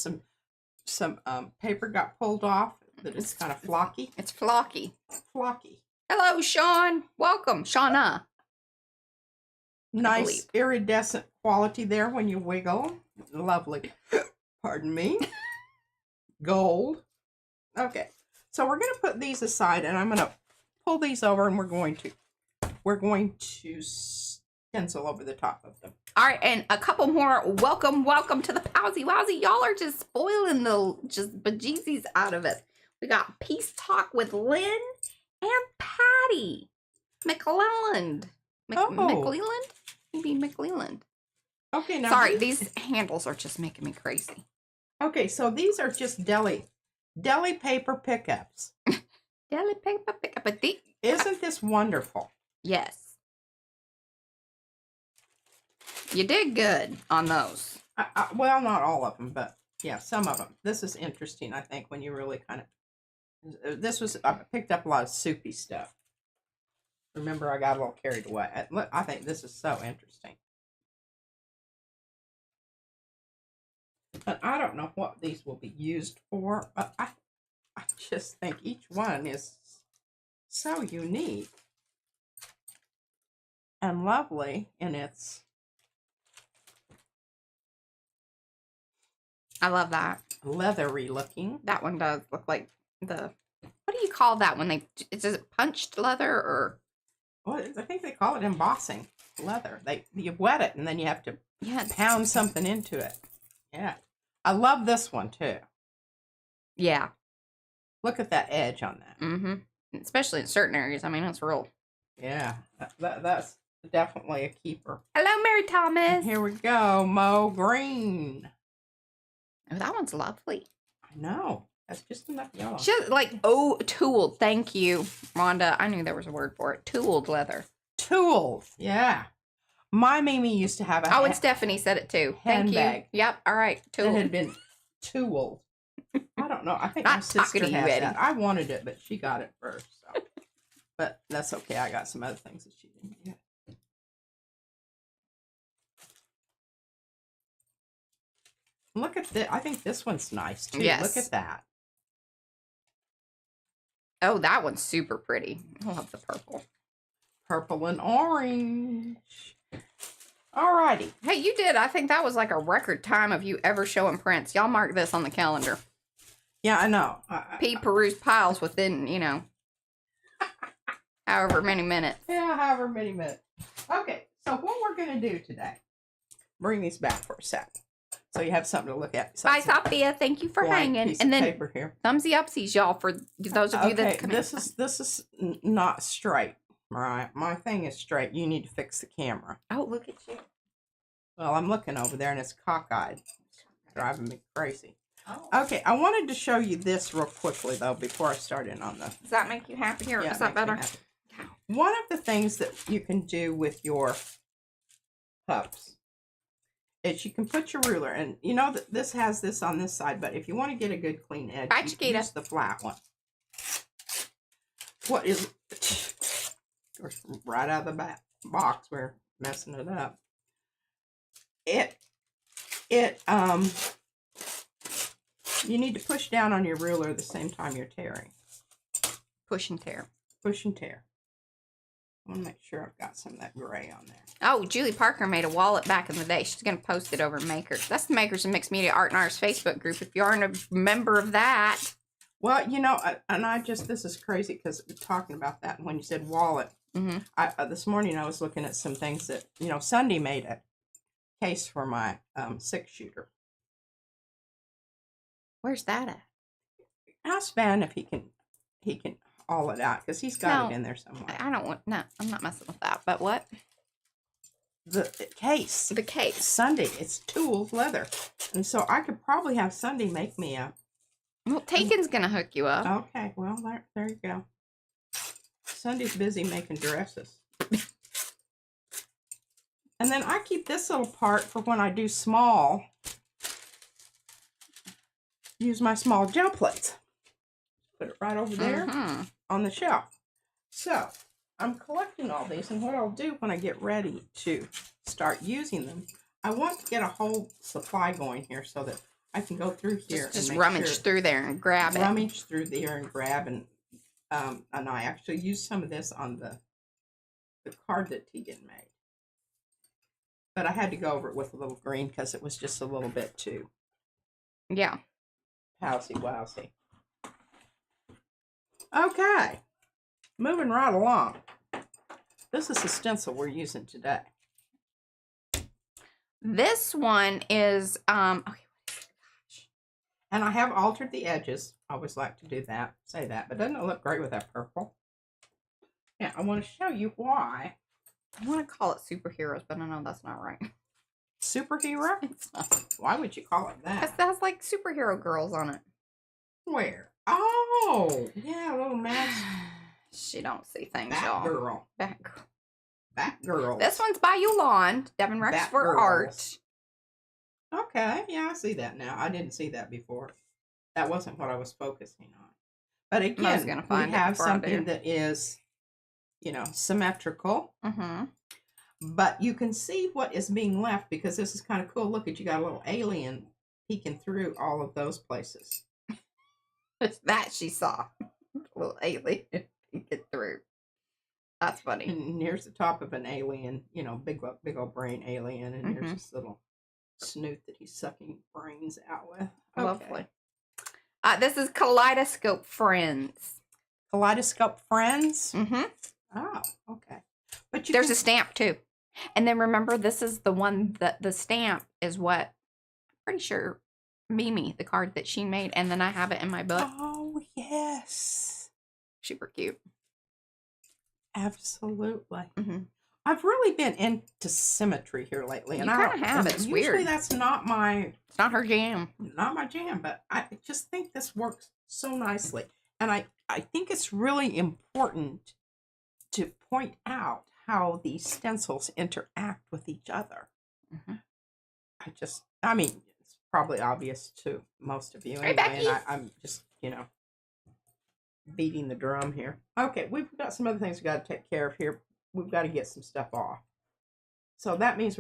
some paper got pulled off that it's kind of flocky. It's flocky. Flocky. Hello, Sean. Welcome, Shauna. Nice iridescent quality there when you wiggle. Lovely. Pardon me. Gold. Okay. So we're going to put these aside and I'm going to pull these over and we're going to stencil over the top of them. All right, and a couple more. Welcome to the Powsy Wowsy. Y'all are just spoiling the bejesus out of it. We got Peace Talk with Lynn and Patty McClelland. McClelland? Maybe McClelland. Okay, now sorry, these handles are just making me crazy. Okay, so these are just deli paper pickups. Deli paper pickup, but isn't this wonderful? Yes. You did good on those. Well, not all of them, but yeah, some of them. This is interesting, I think, when you really kind of... I picked up a lot of soupy stuff. Remember, I got a little carried away. I think this is so interesting. And I don't know what these will be used for, but I just think each one is so unique and lovely in its... I love that. Leathery looking. That one does look like the... What do you call that when they... Is it punched leather or... Well, I think they call it embossing leather. You wet it and then you have to pound something into it. Yeah. I love this one too. Yeah. Look at that edge on that. Especially in certain areas. I mean, it's real. Yeah. That's definitely a keeper. Hello, Mary Thomas. And here we go. Mo Green. Oh, that one's lovely. I know. That's just enough yellow. Just like, tooled. Thank you, Rhonda. I knew there was a word for it. Tooled leather. Tooled. Yeah. My Mimi used to have a... Oh, and Stephanie said it too. Thank you. Handbag. Yep. All right. Tooled. It had been tooled. I don't know. I think my sister has that. I wanted it, but she got it first. So. But that's okay. I got some other things that she didn't get. Look at this. I think this one's nice too. Yes. Look at that. Oh, that one's super pretty. I love the purple. Purple and orange. Alrighty. Hey, you did. I think that was like a record time of you ever showing prints. Y'all mark this on the calendar. Yeah, I know. P. Peruse piles within, however many minutes. Yeah, however many minutes. Okay, so what we're going to do today, bring these back for a sec. So you have something to look at. Bye, Sophia. Thank you for hanging. And then paper here. thumbsy upsies, y'all, for those of you that come this is not straight, Mariah. My thing is straight. You need to fix the camera. Oh, look at you. Well, I'm looking over there and it's cockeyed. It's driving me crazy. Oh. Okay, I wanted to show you this real quickly though before I start in on the... Does that make you happy or is that better? One of the things that you can do with your cups is you can put your ruler, and you know that this has this on this side, but if you want to get a good clean edge, you can use the flat one. What is... Right out of the box, we're messing it up. You need to push down on your ruler at the same time you're tearing. Push and tear. Push and tear. I want to make sure I've got some of that gray on there. Oh, Julie Parker made a wallet back in the day. She's going to post it over Makers. That's the Makers and Mixed Media Art and Arts Facebook group. If you aren't a member of that, Well, you know, and I just, this is crazy because we're talking about that. And when you said wallet, this morning I was looking at some things that, you know, Sunday made a case for my 6-shooter. Where's that at? Ask Van if he can haul it out because he's got it in there somewhere. I don't want, no, I'm not messing with that. But what? The case. The case. Sunday. It's tool leather. And so I could probably have Sunday make me a. Well, Taken's going to hook you up. Okay. Well, there you go. Sunday's busy making dresses. And then I keep this little part for when I do small. Use my small gel plates. Put it right over there on the shelf. So I'm collecting all these, and what I'll do when I get ready to start using them, I want to get a whole supply going here so that I can go through here just rummage through there and grab it. Rummage through there and grab, and I actually used some of this on the card that Tegan made, but I had to go over it with a little green because it was just a little bit too housey-wowsy. Okay, moving right along. This is the stencil we're using today. This one is okay. And I have altered the edges. I always like to do that, say that, but doesn't it look great with that purple? Yeah, I want to show you why. I want to call it superheroes, but I know that's not right. Superhero? It's not. Why would you call it that? Because that has like superhero girls on it. Where? Oh, yeah, a little mask. She don't see things, y'all. Batgirl. Batgirl. Batgirl. This one's by Yolande. Devin Rex for art. Okay, yeah, I see that now. I didn't see that before. That wasn't what I was focusing on. But again, we have something that is, you know, symmetrical. But you can see what is being left because this is kind of cool. Look at, you got a little alien peeking through all of those places. That she saw. A little alien peeking through. That's funny. And here's the top of an alien, you know, big old brain alien. And here's this little snoot that he's sucking brains out with. Okay. Lovely. This is Kaleidoscope Friends. Kaleidoscope Friends? Oh, okay. But there's a stamp too. And then remember, this is the one that the stamp is what I'm pretty sure Mimi, the card that she made, and then I have it in my book. Oh, yes. Super cute. Absolutely. I've really been into symmetry here lately. And I kind of have. It's weird. Usually that's not my... It's not her jam. Not my jam, but I just think this works so nicely. And I think it's really important to point out how these stencils interact with each other. I mean, it's probably obvious to most of you anyway, and I'm just, you know, beating the drum here. Okay, we've got some other things we got to take care of here. We've got to get some stuff off. So that means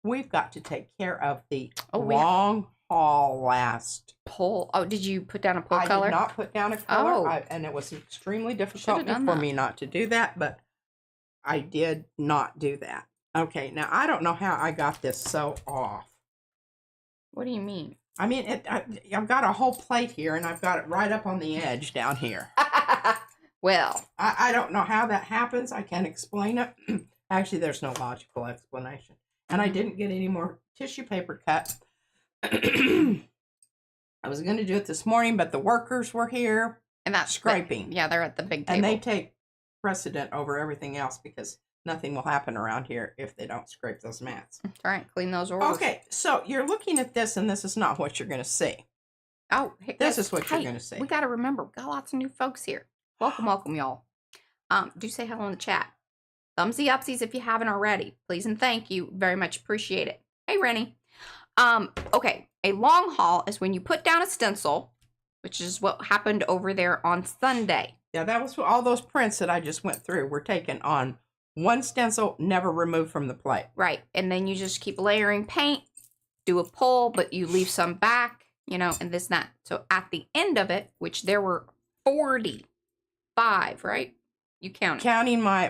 we've got to take care of the long haul last pull. Oh, did you put down a pull color? I did not put down a color, and it was extremely difficult for me not to do that, but I did not do that. Okay, now I don't know how I got this so off. What do you mean? I mean, I've got a whole plate here, and I've got it right up on the edge down here. Well, I don't know how that happens. I can't explain it. Actually, there's no logical explanation. And I didn't get any more tissue paper cut. I was going to do it this morning, but the workers were here. And that's scraping. Yeah, they're at the big table. And they take precedent over everything else because nothing will happen around here if they don't scrape those mats. All right, clean those orders. Okay, so you're looking at this, and this is not what you're going to see. Oh, this is what you're going to see. We got to remember, we got lots of new folks here. Welcome, y'all. Do say hello in the chat. Thumbsy upsies if you haven't already. Please and thank you. Very much appreciate it. Hey, Rennie. Okay, a long haul is when you put down a stencil, which is what happened over there on Sunday. Yeah, that was all those prints that I just went through were taken on one stencil, never removed from the plate. Right, and then you just keep layering paint, do a pull, but you leave some back, you know, and this and that. So at the end of it, which there were 45, right? You counted. Counting my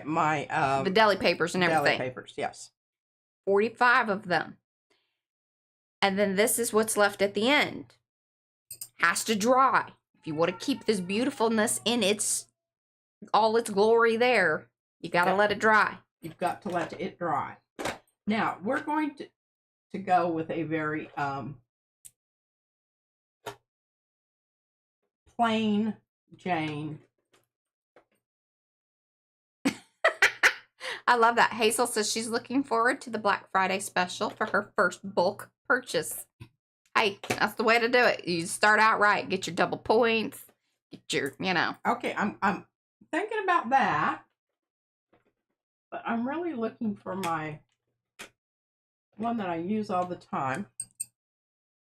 the deli papers and everything. Deli papers, yes. 45 of them. And then this is what's left at the end. Has to dry. if you want to keep this beautifulness in all its glory there, you got to let it dry. You've got to let it dry. Now, we're going to go with a very plain Jane. I love that. Hazel says she's looking forward to the Black Friday special for her first bulk purchase. Hey, that's the way to do it. You start out right, get your double points, get your, Okay, I'm thinking about that, but I'm really looking for my one that I use all the time,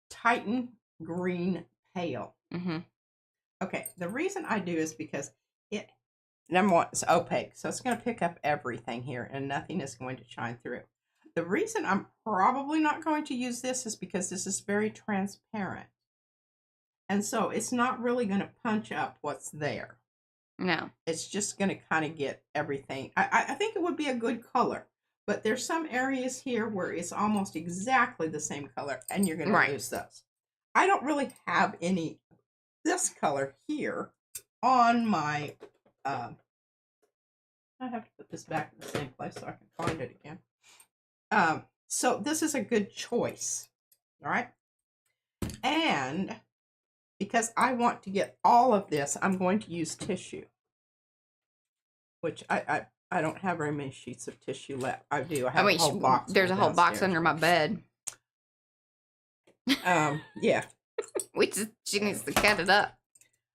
Titan Green Pale. Mm-hmm. Okay, the reason I do is because it, number one, it's opaque, so it's going to pick up everything here, and nothing is going to shine through. The reason I'm probably not going to use this is because this is very transparent. And so it's not really going to punch up what's there. No. It's just going to kind of get everything. I think it would be a good color. But there's some areas here where it's almost exactly the same color, and you're going to lose those. I don't really have any this color here on my... I have to put this back in the same place so I can find it again. So this is a good choice, all right? And because I want to get all of this, I'm going to use tissue, which I don't have very many sheets of tissue left. I do. I have a whole box. There's a whole box under my bed. Yeah. She needs to cut it up.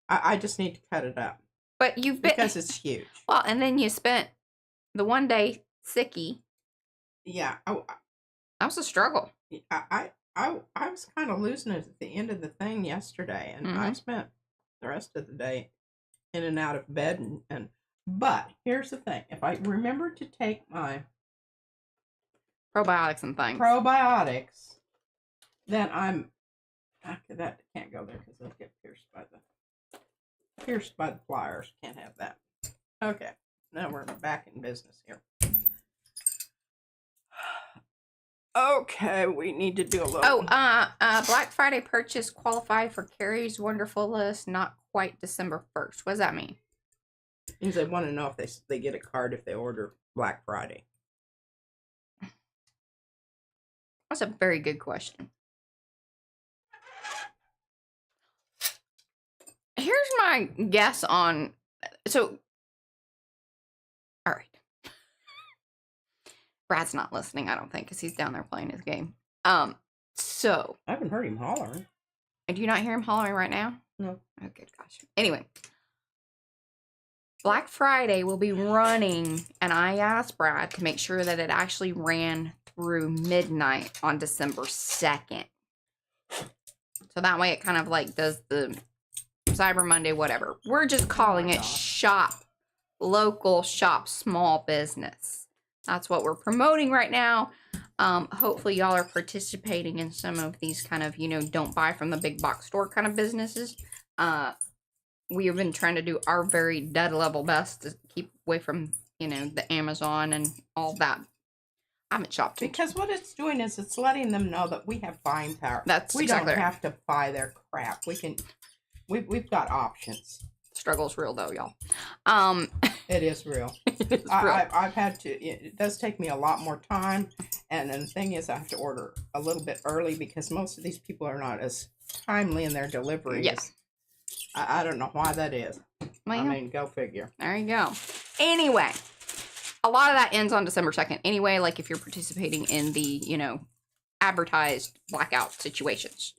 I just need to cut it up. But you've been... Because it's huge. Well, and then you spent the one day sicky. Yeah. That was a struggle. I was kind of losing it at the end of the thing yesterday, and I spent the rest of the day in and out of bed. But here's the thing: if I remember to take my probiotics and things, then that can't go there because it'll get pierced by the pliers. Can't have that. Okay, now we're back in business here. Okay, we need to do a little... Black Friday purchase qualify for Carrie's Wonderful List, not quite December 1st. What does that mean? It means they want to know if they get a card if they order Black Friday. That's a very good question. Here's my guess on... So, all right. Brad's not listening, I don't think, because he's down there playing his game. So... I haven't heard him hollering. Do you not hear him hollering right now? No. Oh, good gosh. Anyway. Black Friday will be running, and I asked Brad to make sure that it actually ran through midnight on December 2nd. So that way it kind of like does the Cyber Monday, whatever. We're just calling it local shop, small business. That's what we're promoting right now. Hopefully y'all are participating in some of these kind of, don't buy from the big box store kind of businesses. We have been trying to do our very dead level best to keep away from, the Amazon and all that. I haven't shopped. Because what it's doing is it's letting them know that we have buying power. That's we exactly don't have to buy their crap. We've got options. Struggle's real though, y'all. It is real. I've had to. It does take me a lot more time, and then the thing is, I have to order a little bit early because most of these people are not as timely in their deliveries. Yes. I don't know why that is. Well, I mean, go figure. There you go. Anyway, a lot of that ends on December 2nd. Anyway, like if you're participating in the, advertised blackout situations.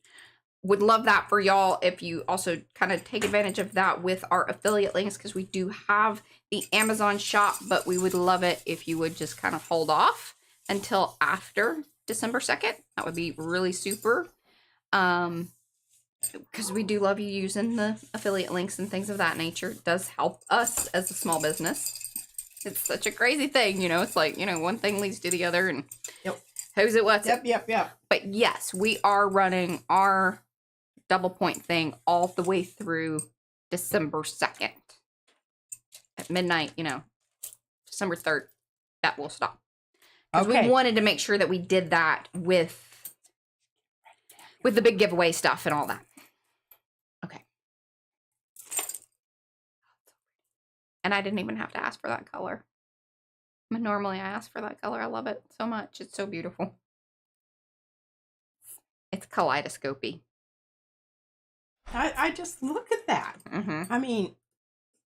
Would love that for y'all if you also kind of take advantage of that with our affiliate links, because we do have the Amazon shop, but we would love it if you would just kind of hold off until after December 2nd. That would be really super. Because we do love you using the affiliate links and things of that nature. It does help us as a small business. It's such a crazy thing, it's like, one thing leads to the other, and who's it, what's it? Yep. But yes, we are running our double point thing all the way through December 2nd. At midnight, December 3rd, that will stop. Because we wanted to make sure that we did that with the big giveaway stuff and all that. Okay. And I didn't even have to ask for that color. But normally I ask for that color. I love it so much. It's so beautiful. It's kaleidoscopy. I just look at that. I mean,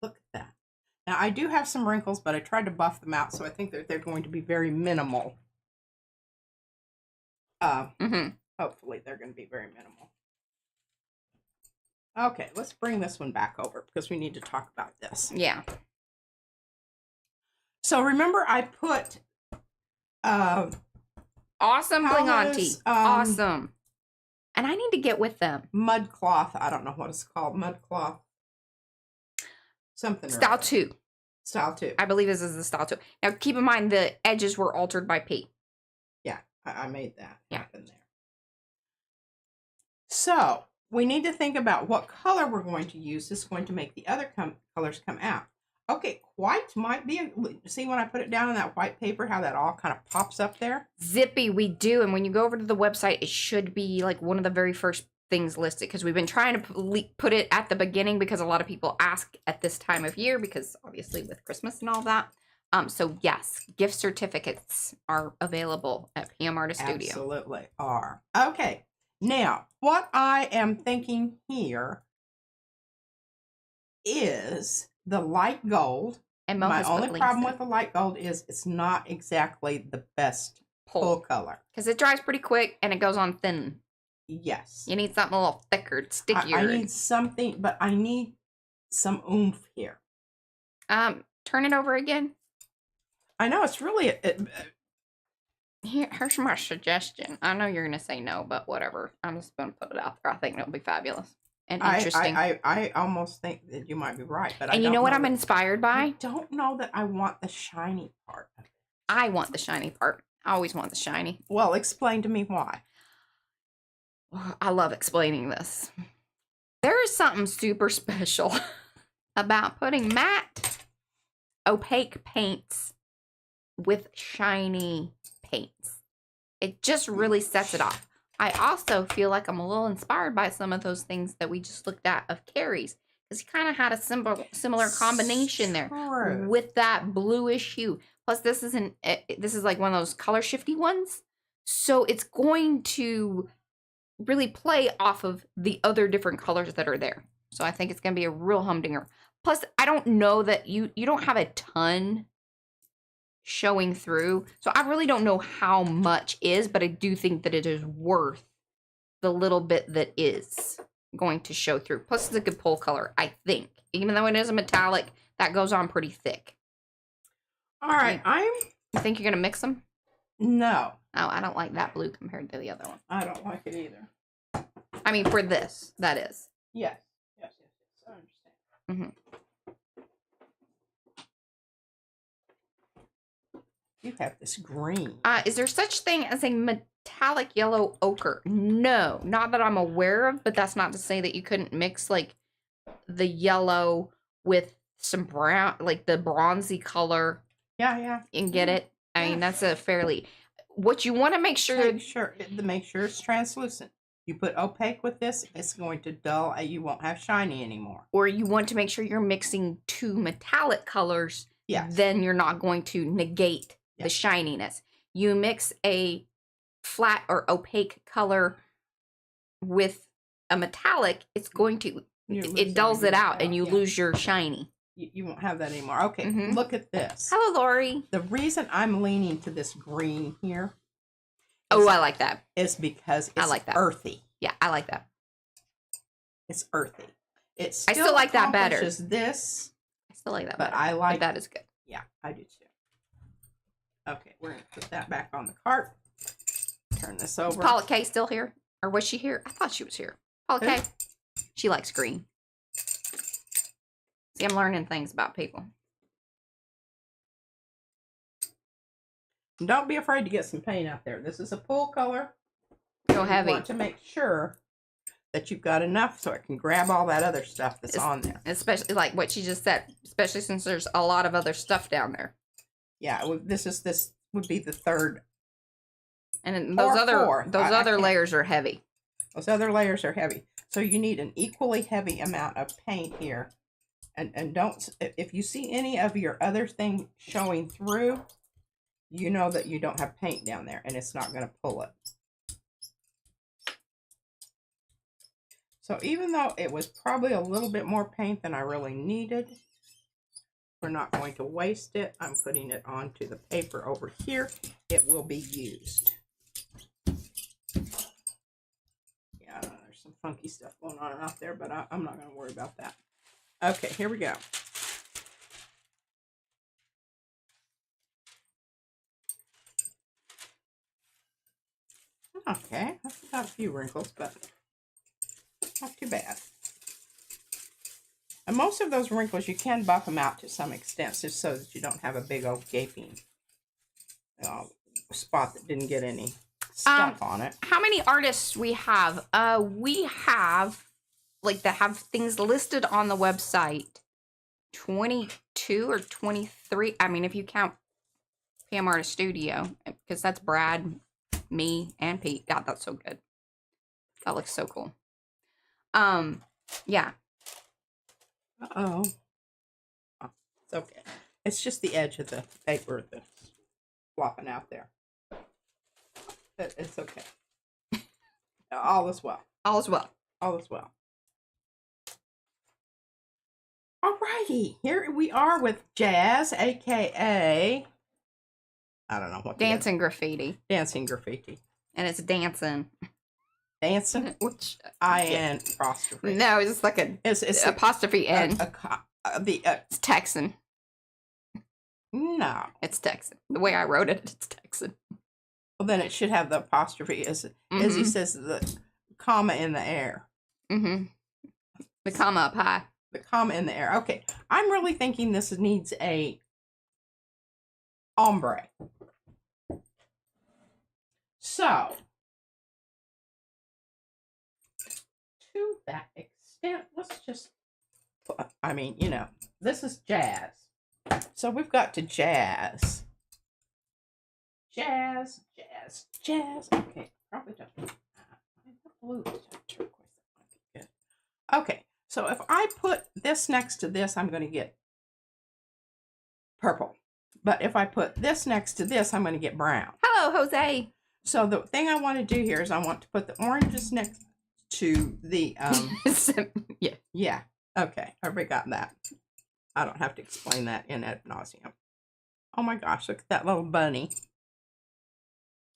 look at that. Now, I do have some wrinkles, but I tried to buff them out, so I think that they're going to be very minimal. Hopefully, they're going to be very minimal. Okay, let's bring this one back over because we need to talk about this. Yeah. So remember, I put awesome Bling Auntie. Awesome. And I need to get with them. Mud cloth. I don't know what it's called. Mud cloth. Something. Style 2. Style 2. I believe this is the style 2. Now, keep in mind the edges were altered by P. Yeah, I made that happen there. So, we need to think about what color we're going to use. This is going to make the other colors come out. Okay, white might be, see when I put it down on that white paper, how that all kind of pops up there? Zippy, we do. And when you go over to the website, it should be like one of the very first things listed, because we've been trying to put it at the beginning because a lot of people ask at this time of year, because obviously with Christmas and all that. So yes, gift certificates are available at PM Artist Studio. Absolutely are. Okay, now what I am thinking here is the light gold. And my only problem with the light gold is it's not exactly the best pull color. Because it dries pretty quick and it goes on thin. Yes. You need something a little thicker, stickier. I need something, but I need some oomph here. Turn it over again. I know it's really... Here's my suggestion. I know you're going to say no, but whatever. I'm just going to put it out there. I think it'll be fabulous and interesting. I almost think that you might be right, but and you know what I'm inspired by? I don't know that I want the shiny part of it. I want the shiny part. I always want the shiny. Well, explain to me why. I love explaining this. There is something super special about putting matte, opaque paints with shiny paints. It just really sets it off. I also feel like I'm a little inspired by some of those things that we just looked at of Carrie's, because he kind of had a similar combination there with that bluish hue. Plus, this is like one of those color shifty ones, so it's going to really play off of the other different colors that are there. So I think it's going to be a real humdinger. Plus, I don't know that you don't have a ton showing through, so I really don't know how much is, but I do think that it is worth the little bit that is going to show through. Plus, it's a good pull color, I think. Even though it is a metallic, that goes on pretty thick. All right, You think you're going to mix them? No. Oh, I don't like that blue compared to the other one. I don't like it either. I mean, for this, that is. Yes. I understand. You have this green. Is there such thing as a metallic yellow ochre? No, not that I'm aware of, but that's not to say that you couldn't mix like the yellow with some brown, like the bronzy color. Yeah. And get it. I mean, that's a fairly. What you want to make sure it's translucent. You put opaque with this, it's going to dull. You won't have shiny anymore. Or you want to make sure you're mixing two metallic colors. Yes. Then you're not going to negate the shininess. You mix a flat or opaque color with a metallic, it's going to it dulls it out and you lose your shiny. You won't have that anymore. Okay, look at this. Hello, Lori. The reason I'm leaning to this green here. Oh, I like that. Is because it's earthy. Yeah, I like that. It's earthy. I still like that better. This. I still like that but better. I like that is good. Yeah, I do too. Okay, we're going to put that back on the cart. Turn this over. Is Paula K still here? Or was she here? I thought she was here. Paula K. She likes green. See, I'm learning things about people. Don't be afraid to get some paint out there. This is a full color. Go heavy. You want to make sure that you've got enough so it can grab all that other stuff that's on there. Especially like what she just said. Especially since there's a lot of other stuff down there. Yeah, this would be the third. And those other layers are heavy. Those other layers are heavy. So you need an equally heavy amount of paint here And don't, if you see any of your other thing showing through, you know that you don't have paint down there and it's not going to pull it. So even though it was probably a little bit more paint than I really needed, we're not going to waste it. I'm putting it onto the paper over here. It will be used. Yeah, there's some funky stuff going on out there, but I'm not going to worry about that. Okay, here we go. Okay, I've got a few wrinkles, but not too bad. And most of those wrinkles, you can buff them out to some extent, just so that you don't have a big old gaping spot that didn't get any stuff on it. How many artists we have? We have, like, that have things listed on the website, 22 or 23. I mean, if you count PM Artist Studio, because that's Brad, me, and Pete. God, that's so good. That looks so cool. Yeah. Uh-oh. Oh, it's okay. It's just the edge of the paper that's flopping out there. But it's okay. All is well. All is well. All is well. Alrighty. Here we are with Jazz, aka... I don't know what. Dancing graffiti. Dancing graffiti. And it's dancing. Dancing? Which I-N apostrophe. No, it's like it's apostrophe N. It's Texan. No. It's Texan. The way I wrote it, it's Texan. Well, then it should have the apostrophe as he says, the comma in the air. Mm-hmm. The comma up high. The comma in the air. Okay. I'm really thinking this needs a ombre. So, to that extent, let's just, I mean, you know, this is Jazz. So we've got to Jazz. Jazz, Jazz, Jazz. Okay, probably don't. Blue, turquoise. Good. Okay, so if I put this next to this, I'm going to get purple. But if I put this next to this, I'm going to get brown. Hello, Jose. So the thing I want to do here is I want to put the oranges next to the yeah. Yeah. Okay. Everybody got that. I don't have to explain that in ad nauseum. Oh my gosh, look at that little bunny.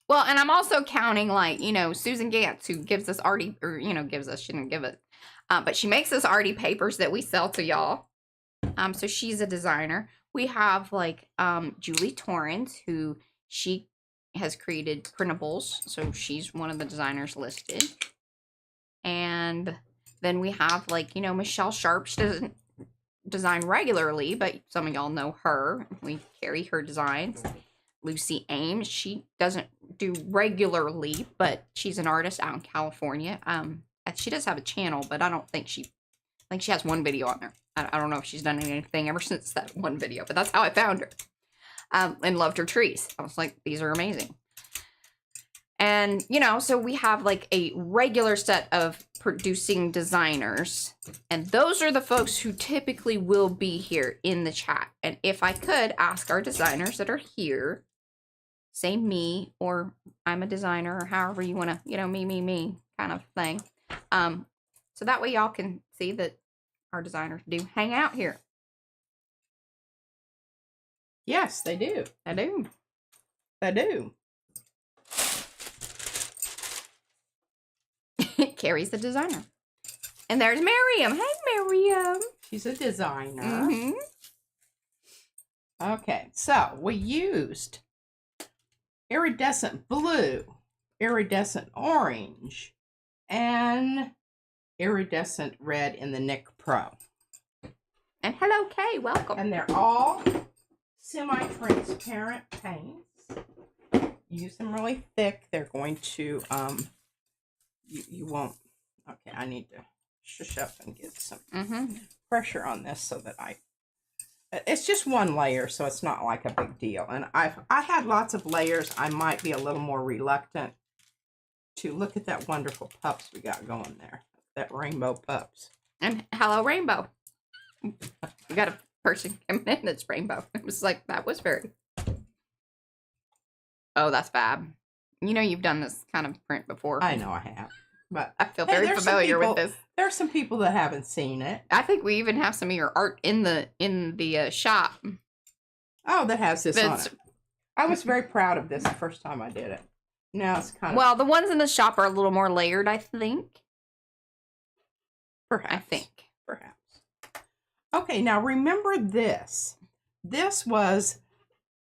Well, and I'm also counting, like, you know, Susan Gantz, who gives us Arty, or, you know, gives us, she didn't give it. But she makes us Arty papers that we sell to y'all. So she's a designer. We have, like, Julie Torrens, who she has created printables. So she's one of the designers listed. And then we have, like, you know, Michelle Sharp. She doesn't design regularly, but some of y'all know her. We carry her designs. Lucy Ames, she doesn't do regularly, but she's an artist out in California. She does have a channel, but I don't think I think she has one video on there. I don't know if she's done anything ever since that one video, but that's how I found her. And loved her trees. I was like, these are amazing. And, you know, so we have like a regular set of producing designers. And those are the folks who typically will be here in the chat. And if I could ask our designers that are here, say me, or I'm a designer, or however you want to, you know, me kind of thing. So that way y'all can see that our designers do hang out here. Yes, they do. I do. They do. Carrie's the designer. And there's Miriam. Hey, Miriam. She's a designer. Mm-hmm. Okay, so we used iridescent blue, iridescent orange, and iridescent red in the Nick Pro. And hello, Kay. Welcome. And they're all semi-transparent paints. Use them really thick. They're going to, you won't, okay, I need to shush up and get some pressure on this so that it's just one layer, so it's not like a big deal. And I had lots of layers. I might be a little more reluctant to look at that wonderful pups we got going there. That rainbow pups. And hello, Rainbow. We got a person coming in that's rainbow. It was like, that was very... Oh, that's fab. You know you've done this kind of print before. I know I have. But I feel very familiar with this. There are some people that haven't seen it. I think we even have some of your art in the shop. Oh, that has this on it. I was very proud of this the first time I did it. Now it's kind of... Well, the ones in the shop are a little more layered, I think. Perhaps. I think. Perhaps. Okay, now remember this. This was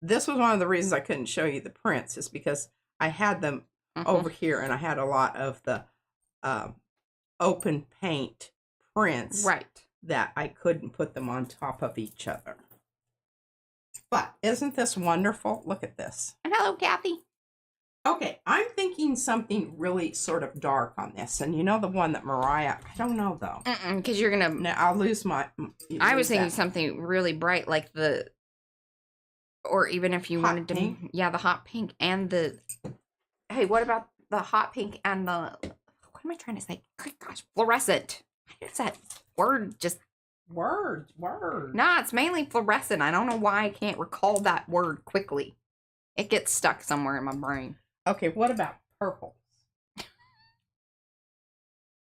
one of the reasons I couldn't show you the prints, is because I had them over here, and I had a lot of the open paint prints. Right. That I couldn't put them on top of each other. But isn't this wonderful? Look at this. And hello, Kathy. Okay, I'm thinking something really sort of dark on this. And you know the one that Mariah, I don't know though. Because you're going to... Now, I'll lose my... I was thinking something really bright, like the... Or even if you wanted to... Pink? Yeah, the hot pink and the... Hey, what about the hot pink and the... What am I trying to say? Good gosh, fluorescent. It's that word just... Words. Nah, it's mainly fluorescent. I don't know why I can't recall that word quickly. It gets stuck somewhere in my brain. Okay, what about purple?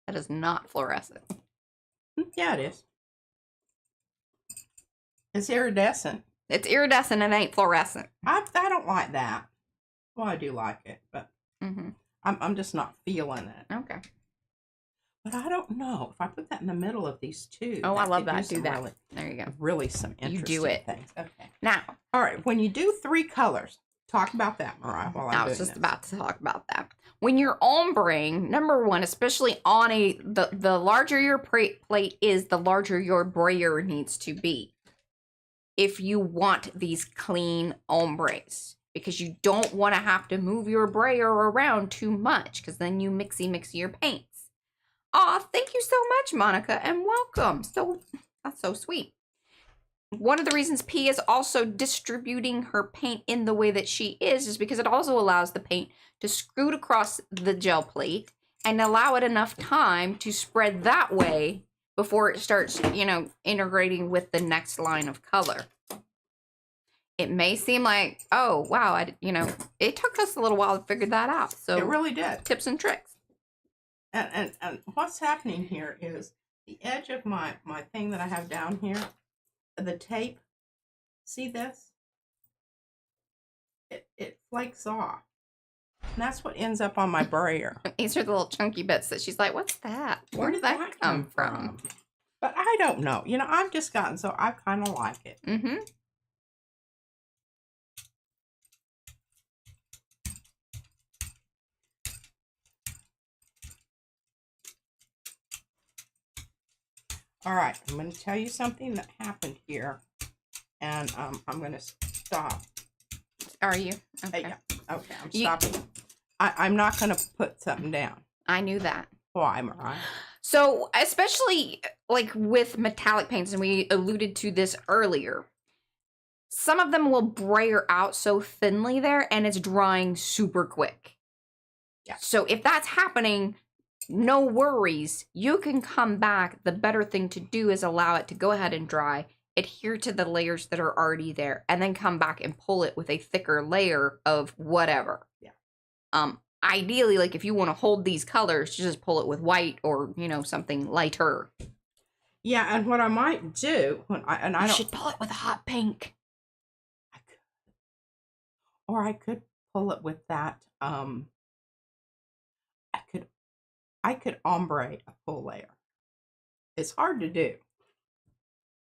That is not fluorescent. Yeah, it is. It's iridescent. It's iridescent and ain't fluorescent. I don't like that. Well, I do like it, but I'm just not feeling it. Okay. But I don't know if I put that in the middle of these two. Oh, I love that. Do that. Really, there you go. Really some interesting things. Okay. Now. All right. When you do 3 colors, talk about that, Mariah, while I'm doing I was just about to talk about that. When you're ombreing, number one, especially on the larger your plate is, the larger your brayer needs to be. If you want these clean ombres. Because you don't want to have to move your brayer around too much. Because then you mixy your paints. Aw, thank you so much, Monica, and welcome. That's so sweet. One of the reasons P is also distributing her paint in the way that she is because it also allows the paint to scoot across the gel plate and allow it enough time to spread that way before it starts, integrating with the next line of color. It may seem like, oh, wow, it took us a little while to figure that out. So it really did. Tips and tricks. And what's happening here is the edge of my thing that I have down here, the tape, see this? It flakes off. And that's what ends up on my brayer. These are the little chunky bits that she's like, what's that? Where did that come from? But I don't know. I've just gotten, so I kind of like it. All right, I'm going to tell you something that happened here, and I'm going to stop. Are you? Okay. Yeah. Okay, I'm stopping. I'm not going to put something down. I knew that. Why, Mariah? So, especially like with metallic paints, and we alluded to this earlier, some of them will brayer out so thinly there, and it's drying super quick. Yeah. So if that's happening, no worries. You can come back. The better thing to do is allow it to go ahead and dry, adhere to the layers that are already there, and then come back and pull it with a thicker layer of whatever. Yeah. Ideally, like if you want to hold these colors, just pull it with white or, something lighter. Yeah, and what I might do You should pull it with a hot pink. I could pull it with that. I could ombre a full layer. It's hard to do,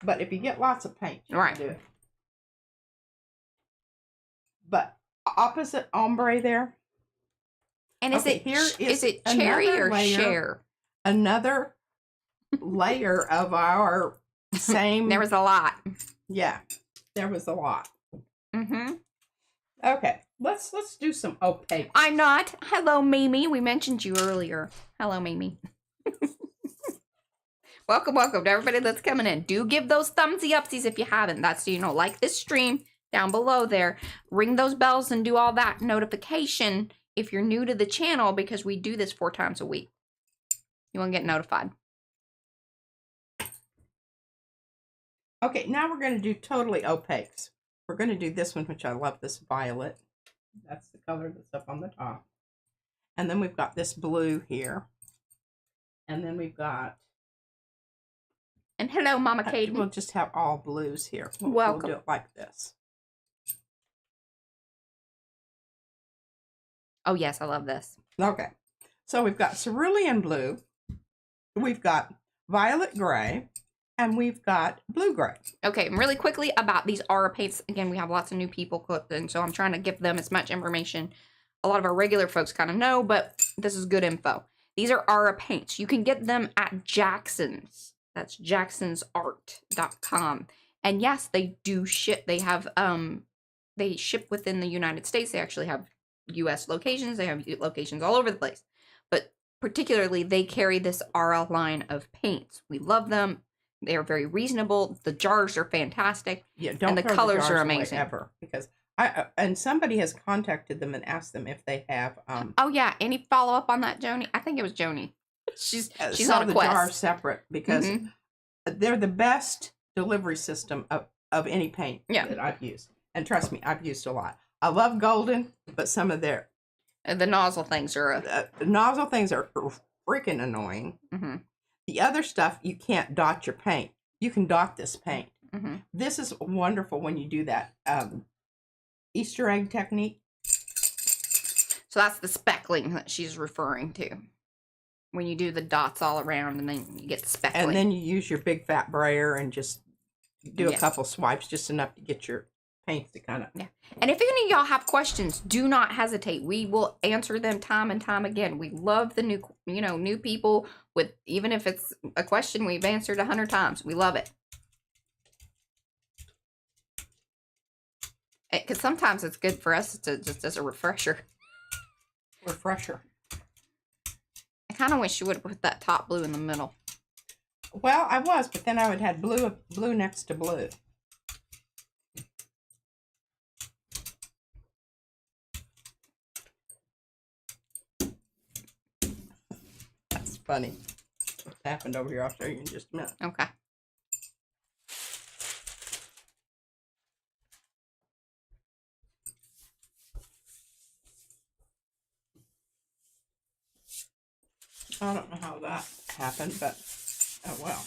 but if you get lots of paint, you can do it. But opposite ombre there. And is it cherry or share? Another layer of our same. There was a lot. Yeah, there was a lot. Okay, let's do some opaque. I'm not. Hello, Mimi. We mentioned you earlier. Hello, Mimi. Welcome to everybody that's coming in. Do give those thumbsy upsies if you haven't. That's like this stream down below there. Ring those bells and do all that notification if you're new to the channel, because we do this 4 times a week. You want to get notified. Okay, now we're going to do totally opaques. We're going to do this one, which I love, this violet. That's the color that's up on the top. And then we've got this blue here. And then we've got... And hello, Mama Katie. We'll just have all blues here. Welcome. We'll do it like this. Oh, yes, I love this. Okay. So we've got cerulean blue. We've got violet gray. And we've got blue gray. Okay, and really quickly about these Aura paints. Again, we have lots of new people clipped in, so I'm trying to give them as much information. A lot of our regular folks kind of know, but this is good info. These are Aura paints. You can get them at Jackson's. That's jacksonsart.com. And yes, they do ship. They have they ship within the United States. They actually have US locations. They have locations all over the place. But particularly, they carry this Aura line of paints. We love them. They are very reasonable. The jars are fantastic. Yeah, don't and the throw colors the are jars amazing. away ever, because and somebody has contacted them and asked them if they have Oh yeah, any follow up on that, Joni? I think it was Joni. She's sell on a the quest. jars separate, because they're the best delivery system of any paint that I've used. And trust me, I've used a lot. I love golden, but some of their the nozzle things are nozzle things are freaking annoying. The other stuff, you can't dot your paint. You can dot this paint. This is wonderful when you do that Easter egg technique. So that's the speckling that she's referring to. When you do the dots all around and then you get the speckling. And then you use your big fat brayer and just do a couple swipes, just enough to get your paint to kind of... Yeah. And if any of y'all have questions, do not hesitate. We will answer them time and time again. We love the new, new people with, even if it's a question we've answered 100 times. We love it. Because sometimes it's good for us to just as a refresher. Refresher. I kind of wish you would have put that top blue in the middle. Well, I was, but then I would have blue next to blue. That's funny. What happened over here? I'll show you in just a minute. Okay. I don't know how that happened, but oh well.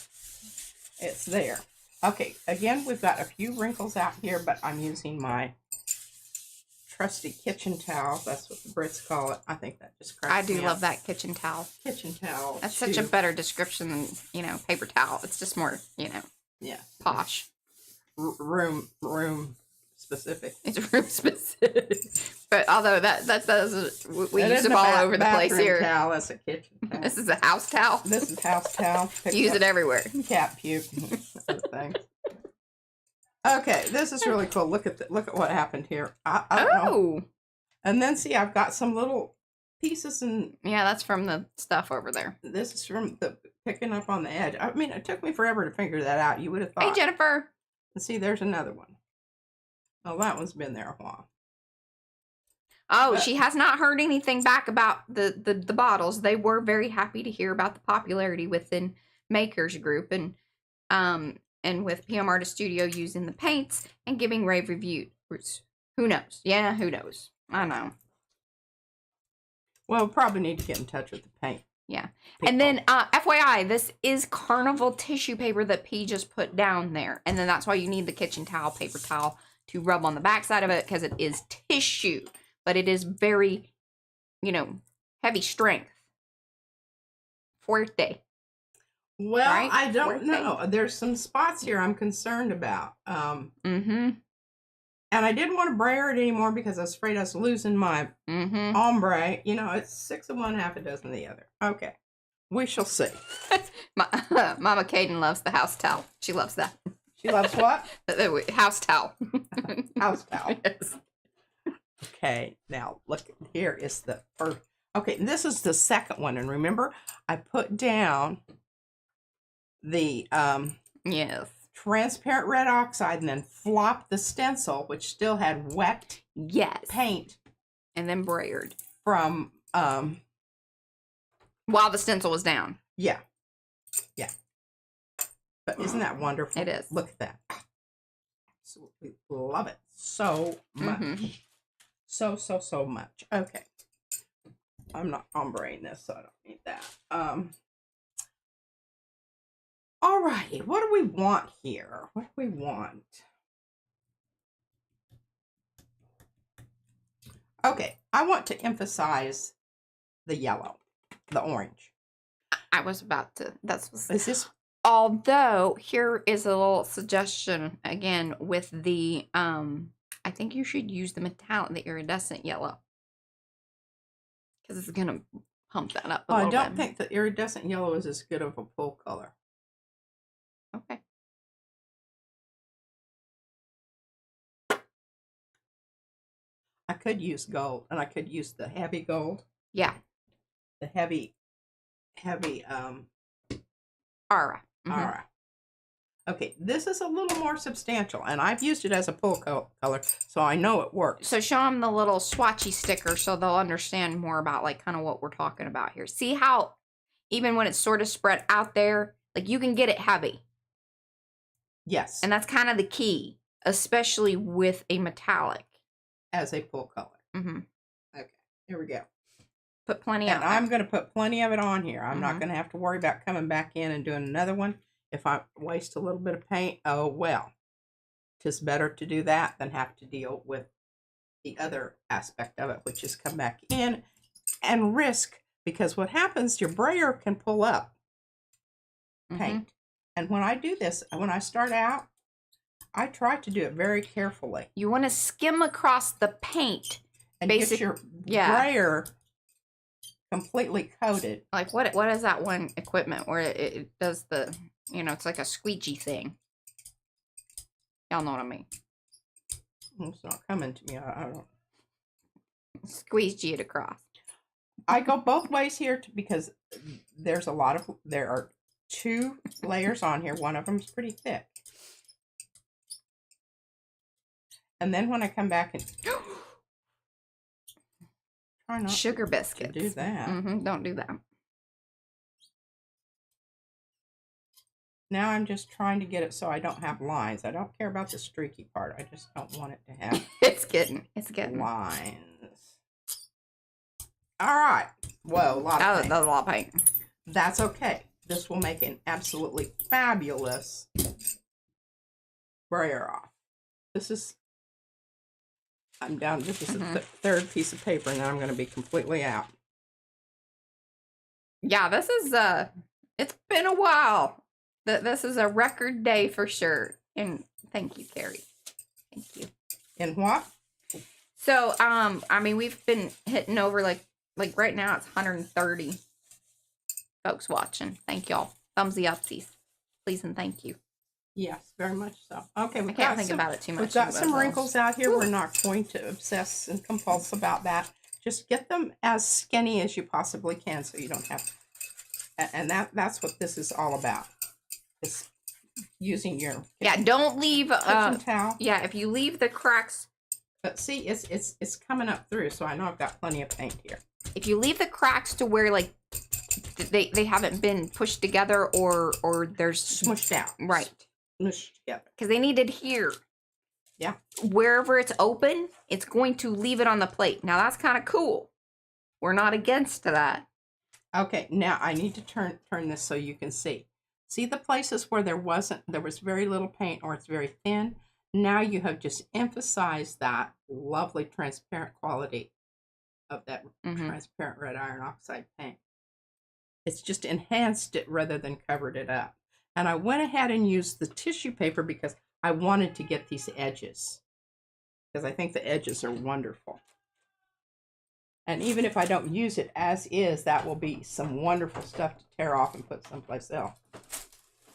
It's there. Okay, again, we've got a few wrinkles out here, but I'm using my trusty kitchen towel. That's what the Brits call it. I think that just cracks me I do up. love that kitchen towel. Kitchen towel. That's such a better description than, paper towel. It's just more, yeah, posh. Room specific. It's room specific. But although that does, we use them all over the place here. Towel. That's a kitchen towel. This is a house towel. This is house towel. Use it everywhere. Cat puke. Other things. Okay, this is really cool. Look at what happened here. I don't know. And then see, I've got some little pieces, and yeah, that's from the stuff over there. This is from the picking up on the edge. I mean, it took me forever to figure that out. You would have thought. Hey, Jennifer. And see, there's another one. Well, that one's been there a while. Oh, but she has not heard anything back about the bottles. They were very happy to hear about the popularity within Makers Group and with PM Artist Studio using the paints and giving rave reviews. Who knows? Yeah, who knows? I know. Well, we'll probably need to get in touch with the paint. Yeah. People. And then, FYI, this is Carnival tissue paper that P just put down there. And then that's why you need the kitchen towel, paper towel, to rub on the backside of it, because it is tissue. But it is very, heavy strength. Fuerte. Well, right? I don't know. There's some spots here I'm concerned about. And I didn't want to brayer it anymore because I was afraid I was losing my ombre. It's 6 of one, half a dozen of the other. Okay. We shall see. Mama Kaden loves the house towel. She loves that. She loves what? The house towel. House towel. Yes. Okay, now look, here is the first. Okay, this is the second one, and remember, I put down the yes, transparent red oxide, and then flopped the stencil, which still had wet paint, and then brayered from while the stencil was down. Yeah. But isn't that wonderful? It is. Look at that. Absolutely love it so much. So much. Okay. I'm not ombreing this, so I don't need that. All righty. What do we want here? What do we want? Okay. I want to emphasize the yellow, the orange. I was about to. Is this? Although here is a little suggestion again with the I think you should use the metallic, the iridescent yellow, because it's gonna pump that up a little bit. I don't think the iridescent yellow is as good of a pull color. Okay. I could use gold, and I could use the heavy gold. Yeah. The heavy Aura. Aura. Okay, this is a little more substantial, and I've used it as a pull color, so I know it works. So show them the little swatchy sticker so they'll understand more about like kind of what we're talking about here. See how even when it's sort of spread out there, like you can get it heavy. Yes. And that's kind of the key, especially with a metallic. As a pull color. Mm-hmm. Okay, here we go. Put plenty and I'm going to put plenty of it on here. I'm not Mhm. going to have to worry about coming back in and doing another one. If I waste a little bit of paint, oh well. 'Tis better to do that than have to deal with the other aspect of it, which is come back in and risk, because what happens, your brayer can pull up paint. And when I do this, when I start out, I try to do it very carefully. You want to skim across the paint and get your brayer completely coated. Like what is that one equipment where it does the, it's like a squeegee thing. Y'all know what I mean. It's not coming to me. I don't. Squeegee it across. I go both ways here because there are 2 layers on here. One of them is pretty thick. And then when I come back and try not sugar biscuits. to do that. Don't do that. Now I'm just trying to get it so I don't have lines. I don't care about the streaky part. I just don't want it to have it's getting lines. All right. Whoa, a lot of paint. That was a lot of paint. That's okay. This will make an absolutely fabulous brayer off. I'm down. This is the third piece of paper, and then I'm going to be completely out. Yeah, this is it's been a while. This is a record day for sure. And thank you, Carrie. Thank you. And what? So, I mean, we've been hitting over like right now it's 130 folks watching. Thank y'all. Thumbsy upsies. Please and thank you. Yes, very much so. Okay, I can't think about it too much. We've got some wrinkles out here. We're not going to obsess and compulse about that. Just get them as skinny as you possibly can so you don't have, and that's what this is all about. It's using your don't leave kitchen towel. Yeah, if you leave the cracks. But see, it's coming up through, so I know I've got plenty of paint here. If you leave the cracks to where like they haven't been pushed together or there's smushed out, right? Smushed together because they need it here. Yeah, wherever it's open, it's going to leave it on the plate. Now that's kind of cool. We're not against that. Okay, now I need to turn this so you can see. See the places where there was very little paint or it's very thin. Now you have just emphasized that lovely transparent quality of that transparent red iron oxide paint. It's just enhanced it rather than covered it up. And I went ahead and used the tissue paper because I wanted to get these edges. Because I think the edges are wonderful. And even if I don't use it as is, that will be some wonderful stuff to tear off and put someplace else.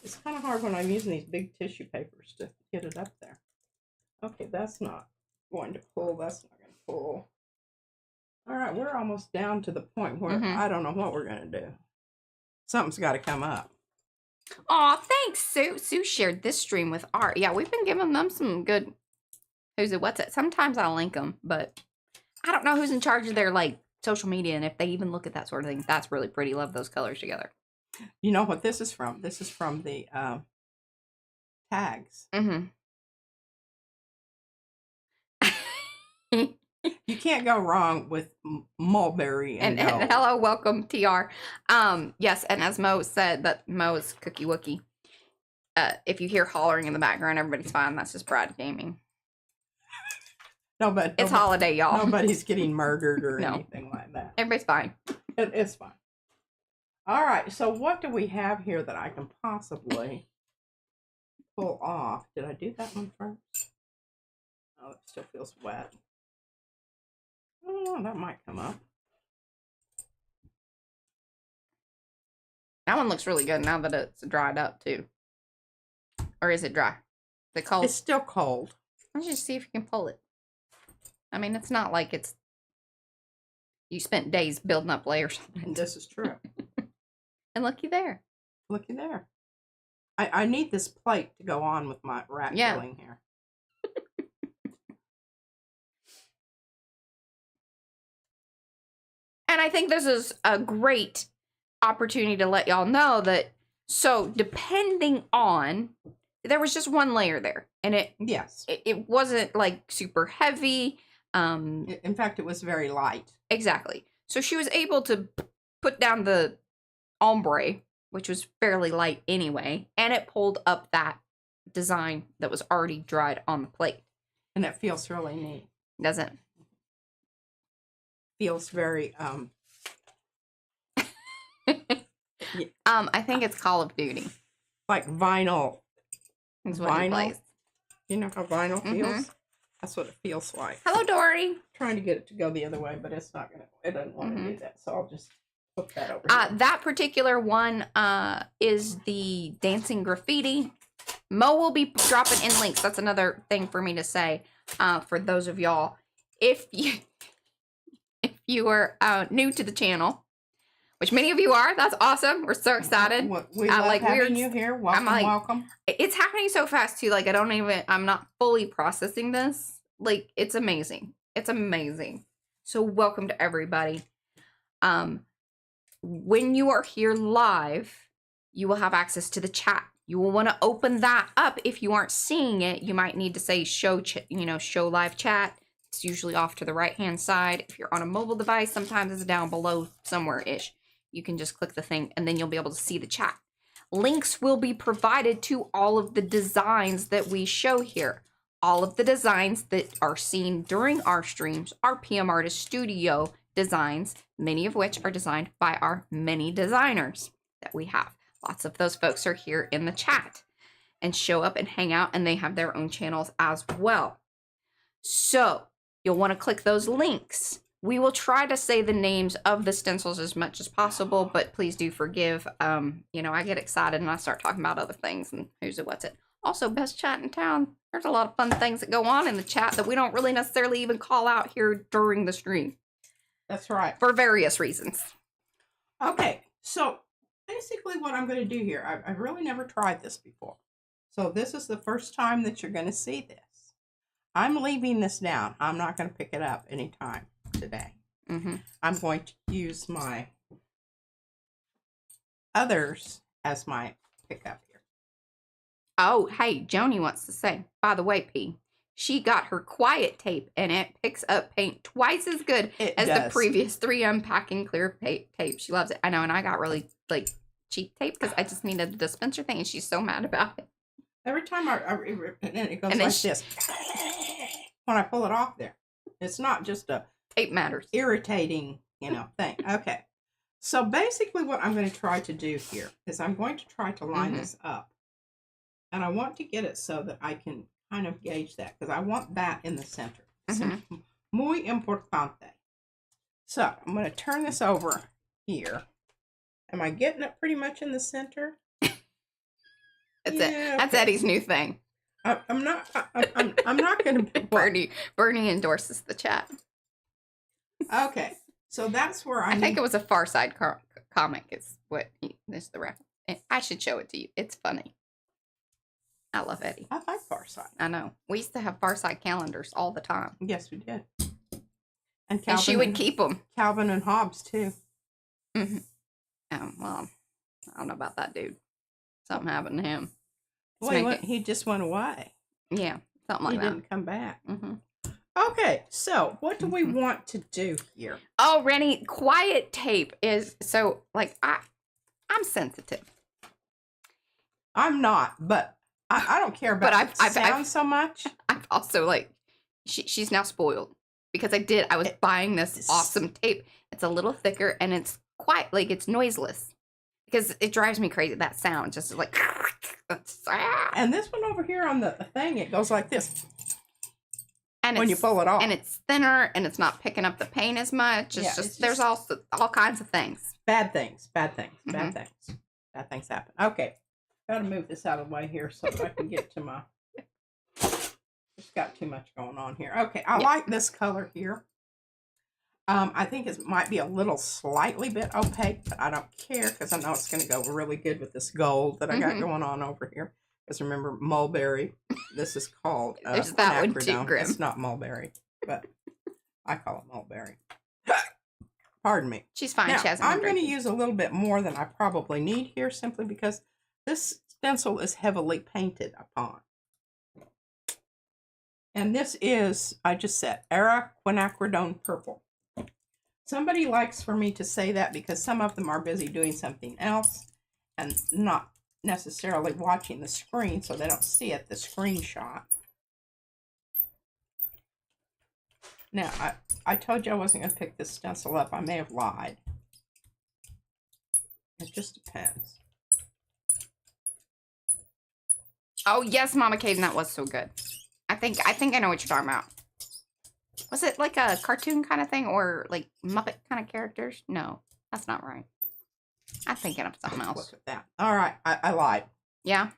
It's kind of hard when I'm using these big tissue papers to get it up there. Okay, that's not going to pull. That's not going to pull. All right, we're almost down to the point where I don't know what we're going to do. Something's got to come up. Aw, thanks, Sue. Sue shared this stream with Art. Yeah, we've been giving them some good what's it. Sometimes I'll link them, but I don't know who's in charge of their like social media and if they even look at that sort of thing. That's really pretty. Love those colors together. You know what this is from? This is from the tags. Mm-hmm. You can't go wrong with mulberry and gold. hello, welcome, TR. Yes, and as Mo said, that Mo is cookie wookie. If you hear hollering in the background, everybody's fine. That's just Brad Gaming. It's holiday, y'all. Nobody's getting murdered or No. anything like that. Everybody's fine. It's fine. All right, so what do we have here that I can possibly pull off? Did I do that one first? Oh, it still feels wet. Oh, that might come up. That one looks really good now that it's dried up, too. Or is it dry? Is it cold? It's still cold. Let's just see if you can pull it. I mean, it's not like it's... You spent days building up layers on it. This is true. And looky there. Looky there. I need this plate to go on with my rat killing here. And I think this is a great opportunity to let y'all know that, so depending on, there was just one layer there. And it wasn't like super heavy. In fact, it was very light. Exactly. So she was able to put down the ombre, which was fairly light anyway, and it pulled up that design that was already dried on the plate. And it feels really neat. Doesn't? Feels very I think it's Call of Duty. Like vinyl. Is what he plays. You know how vinyl feels? That's what it feels like. Hello, Dory. Trying to get it to go the other way, but it's not gonna. It doesn't want to do that, so I'll just put that over here. That particular one is the dancing graffiti. Mo will be dropping in links. That's another thing for me to say for those of y'all. If you are new to the channel, which many of you are, that's awesome. We're so excited. We love having you here. Welcome, welcome. It's happening so fast too. Like I'm not fully processing this. Like it's amazing. It's amazing. So welcome to everybody. When you are here live, you will have access to the chat. You will want to open that up. If you aren't seeing it, you might need to say show live chat. It's usually off to the right-hand side. If you're on a mobile device, sometimes it's down below somewhere-ish. You can just click the thing and then you'll be able to see the chat. Links will be provided to all of the designs that we show here. All of the designs that are seen during our streams are PM Artist Studio designs, many of which are designed by our many designers that we have. Lots of those folks are here in the chat and show up and hang out, and they have their own channels as well. So you'll want to click those links. We will try to say the names of the stencils as much as possible, but please do forgive. I get excited and I start talking about other things and who's it, what's it. Also, best chat in town. There's a lot of fun things that go on in the chat that we don't really necessarily even call out here during the stream. That's right. For various reasons. Okay, so basically what I'm going to do here, I've really never tried this before. So this is the first time that you're going to see this. I'm leaving this down. I'm not going to pick it up anytime today. I'm going to use my others as my pickup here. Oh, hey, Joni wants to say, by the way, P, she got her quiet tape and it picks up paint twice as good as the previous 3M packing clear tape. She loves it. I know, and I got really cheap tape because I just needed a dispenser thing and she's so mad about it. Every time it goes like this. When I pull it off there. It's not just a tape matters. Irritating, thing. Okay. So basically what I'm going to try to do here is I'm going to try to line this up. And I want to get it so that I can kind of gauge that because I want that in the center. Muy importante. So I'm going to turn this over here. Am I getting it pretty much in the center? That's Eddie's new thing. I'm not going to. Bernie endorses the chat. Okay, so that's where I think it was a Far Side comic. Is what is the reference? I should show it to you. It's funny. I love Eddie. I like Far Side. I know. We used to have Far Side calendars all the time. Yes, we did. And she would keep them. Calvin and Hobbes too. Well, I don't know about that dude. Something happened to him. Well, he just went away. Yeah, something like he that. He didn't come back. Mm-hmm. Okay, so what do we want to do here? Oh, Rennie, quiet tape is so like I'm sensitive. I'm not, but I don't care about sound so much. I've also like she's now spoiled because I was buying this awesome tape. It's a little thicker and it's quiet, like it's noiseless. Because it drives me crazy, that sound, just like... And this one over here on the thing, it goes like this. And when you pull it off. And it's thinner, and it's not picking up the paint as much. It's just there's all kinds of things. Bad things. Bad things happen. Okay. Got to move this out of the way here so that I can get to my... Just got too much going on here. Okay, I like this color here. I think it might be a little slightly bit opaque, but I don't care because I know it's going to go really good with this gold that I got going on over here. Because remember, mulberry. This is called there's that one too, Grim. It's not mulberry, but I call it mulberry. Pardon me. She's fine. Now, she hasn't I'm going to use a little bit more than I probably need here simply because this stencil is heavily painted upon. And this is, I just said, Quinacridone Purple. Somebody likes for me to say that because some of them are busy doing something else and not necessarily watching the screen, so they don't see it, the screenshot. Now, I told you I wasn't going to pick this stencil up. I may have lied. It just depends. Oh, yes, Mama Caden, that was so good. I think I know what you're talking about. Was it like a cartoon kind of thing or like Muppet kind of characters? No, that's not right. I'm thinking of something else. Look at that. All right, I lied. Yeah?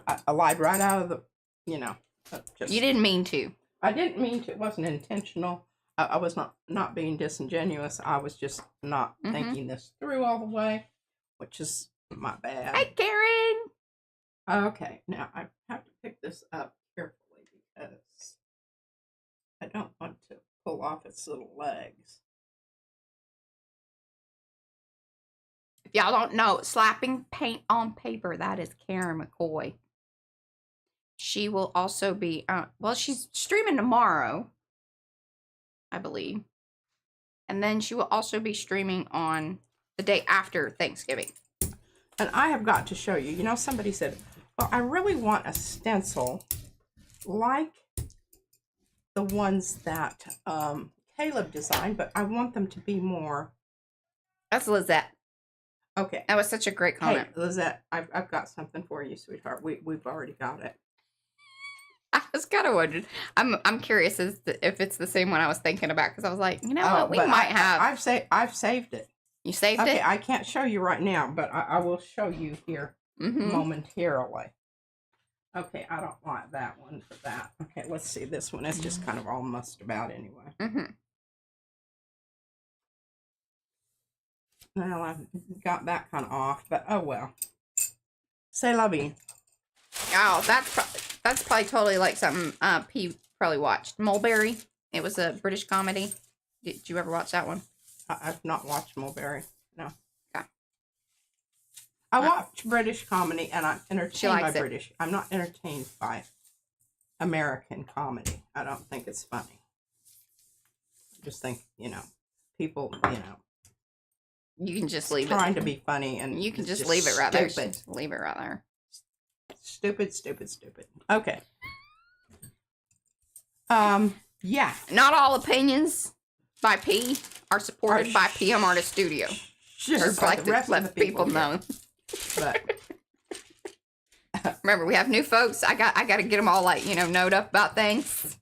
I lied right out of the, You didn't mean to. I didn't mean to. It wasn't intentional. I was not being disingenuous. I was just not thinking this through all the way, which is my bad. Hi, Karen. Okay, now I have to pick this up carefully because I don't want to pull off its little legs. If y'all don't know, slapping paint on paper, that is Karen McCoy. She will also be, well, she's streaming tomorrow, I believe. And then she will also be streaming on the day after Thanksgiving. And I have got to show you, somebody said, well, I really want a stencil like the ones that Caleb designed, but I want them to be more... That's Lizette. Okay. That was such a great comment. Hey, Lizette, I've got something for you, sweetheart. We've already got it. I was kind of wondering. I'm curious if it's the same one I was thinking about because I was like, what, we might have. I've saved it. You saved it? Okay, I can't show you right now, but I will show you here momentarily. Okay, I don't like that one for that. Okay, let's see this one. It's just kind of all mussed about anyway. Well, I've got that kind of off, but oh well. C'est la vie. Oh, that's probably totally like something P probably watched. Mulberry. It was a British comedy. Did you ever watch that one? I've not watched Mulberry. No. Okay. I watch British comedy and I'm entertained by British. I'm not entertained by American comedy. I don't think it's funny. I just think, people, you can just leave trying to be funny and you can just leave it right there. Stupid. Leave it right there. Stupid. Okay. Yeah. Not all opinions by P are supported by PM Artist Studio. Sure, like to let people know. But remember, we have new folks. I got to get them all knowed up about things.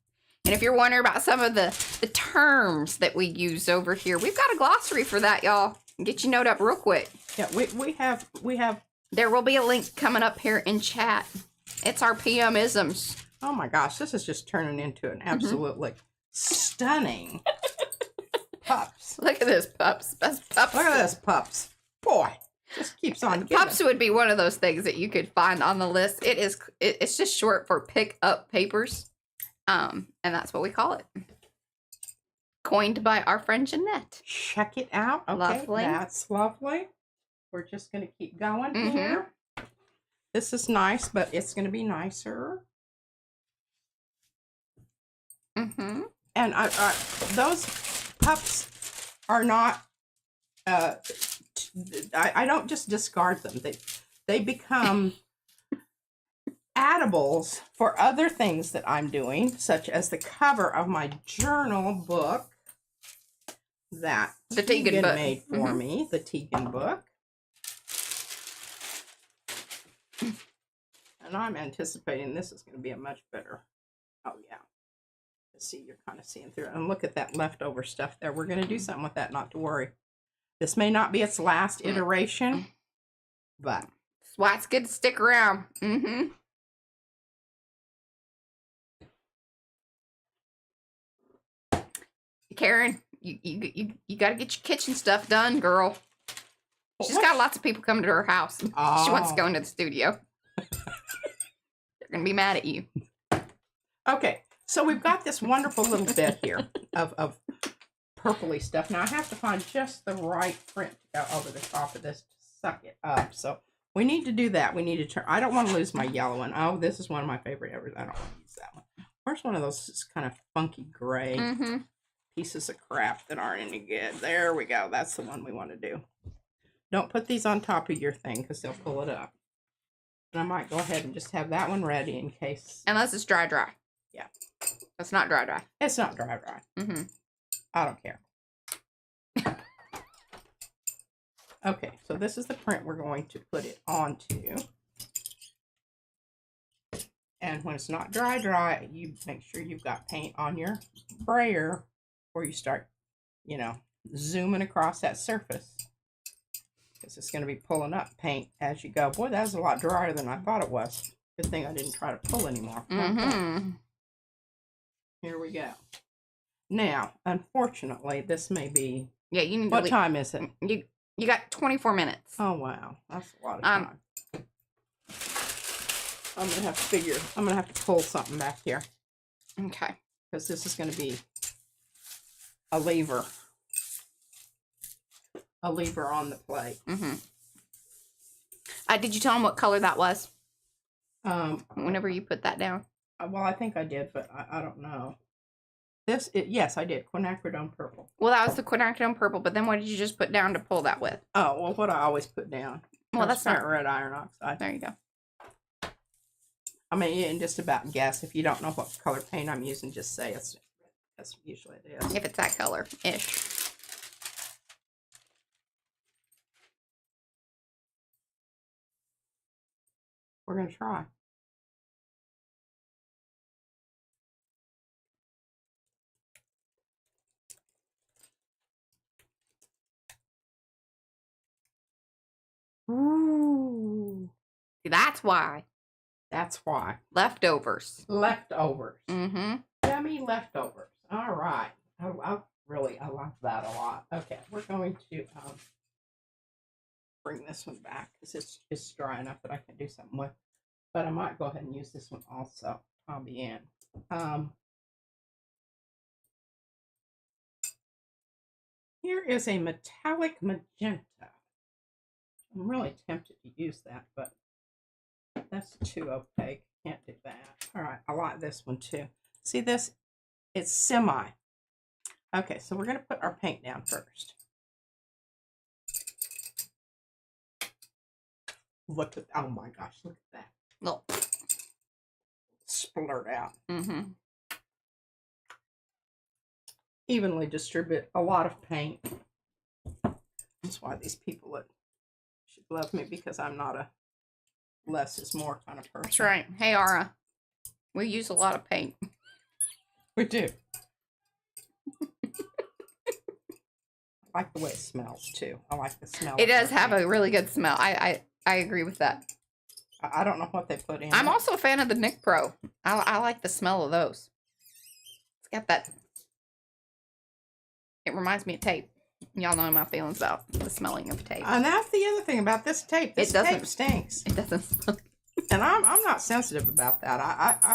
And if you're wondering about some of the terms that we use over here, we've got a glossary for that, y'all. Get you knowed up real quick. Yeah, we have. There will be a link coming up here in chat. It's our PM-isms. Oh my gosh, this is just turning into an absolutely stunning pups. Look at this, pups. Best pups. Look at this, pups. Boy, just keeps on giving. Pups would be one of those things that you could find on the list. It's just short for pick up papers. And that's what we call it. Coined by our friend Jeanette. Check it out. Okay, lovely. That's lovely. We're just going to keep going here. This is nice, but it's going to be nicer. Mm-hmm. And those pups are not, I don't just discard them. They become addables for other things that I'm doing, such as the cover of my journal book that The Tegan book made for me, the Tegan book. And I'm anticipating this is going to be a much better, oh yeah. See, you're kind of seeing through it. And look at that leftover stuff there. We're going to do something with that, not to worry. This may not be its last iteration, but that's why it's good to stick around. Mm-hmm. Karen, you got to get your kitchen stuff done, girl. She's got lots of people coming to her house. Oh. She wants to go into the studio. They're going to be mad at you. Okay, so we've got this wonderful little bit here of purpley stuff. Now I have to find just the right print to go over the top of this to suck it up. So we need to do that. We need to turn. I don't want to lose my yellow one. Oh, this is one of my favorite ever. I don't want to use that one. Where's one of those kind of funky gray pieces of crap that aren't any good? There we go. That's the one we want to do. Don't put these on top of your thing because they'll pull it up. And I might go ahead and just have that one ready in case. Unless it's dry. Yeah. It's not dry. It's not dry. Mm-hmm. I don't care. Okay, so this is the print we're going to put it onto. And when it's not dry, you make sure you've got paint on your sprayer before you start, you know, zooming across that surface. Because it's going to be pulling up paint as you go. Boy, that was a lot drier than I thought it was. Good thing I didn't try to pull anymore. Okay. Here we go. Now, unfortunately, this may be... Yeah, you need what to time is it? You got 24 minutes. Oh, wow. That's a lot of time. I'm going to have to figure... I'm going to have to pull something back here. Okay. Because this is going to be a lever. A lever on the plate. Did you tell them what color that was? Whenever you put that down? Well, I think I did, but I don't know. Yes, I did. Quinacridone purple. Well, that was the quinacridone purple, but then what did you just put down to pull that with? Oh, well, what I always put down. Well, that's not red iron oxide. There you go. I mean, you can just about guess. If you don't know what color paint I'm using, just say it's. That's usually it is. If it's that color-ish. We're going to try. Ooh. See, that's why. That's why. Leftovers. Leftovers. Mm-hmm. Yummy leftovers. All right. I like that a lot. Okay, we're going to bring this one back because it's dry enough that I can do something with. But I might go ahead and use this one also. I'll be in. Here is a metallic magenta. I'm really tempted to use that, but that's too opaque. Can't do that. All right, I like this one too. See this? It's semi. Okay, so we're going to put our paint down first. Look at, oh my gosh, look at that. Well, splurt out. Mm-hmm. Evenly distribute a lot of paint. That's why these people should love me, because I'm not a less is more kind of person. That's right. Hey, Ara, we use a lot of paint. We do. I like the way it smells too. I like the smell. It does have a really good smell. I agree with that. I don't know what they put in. I'm also a fan of the Nick Pro. I like the smell of those. It's got that. It reminds me of tape. Y'all know my feelings about the smelling of tape. And that's the other thing about this tape. This tape stinks. It doesn't smell. And I'm not sensitive about that.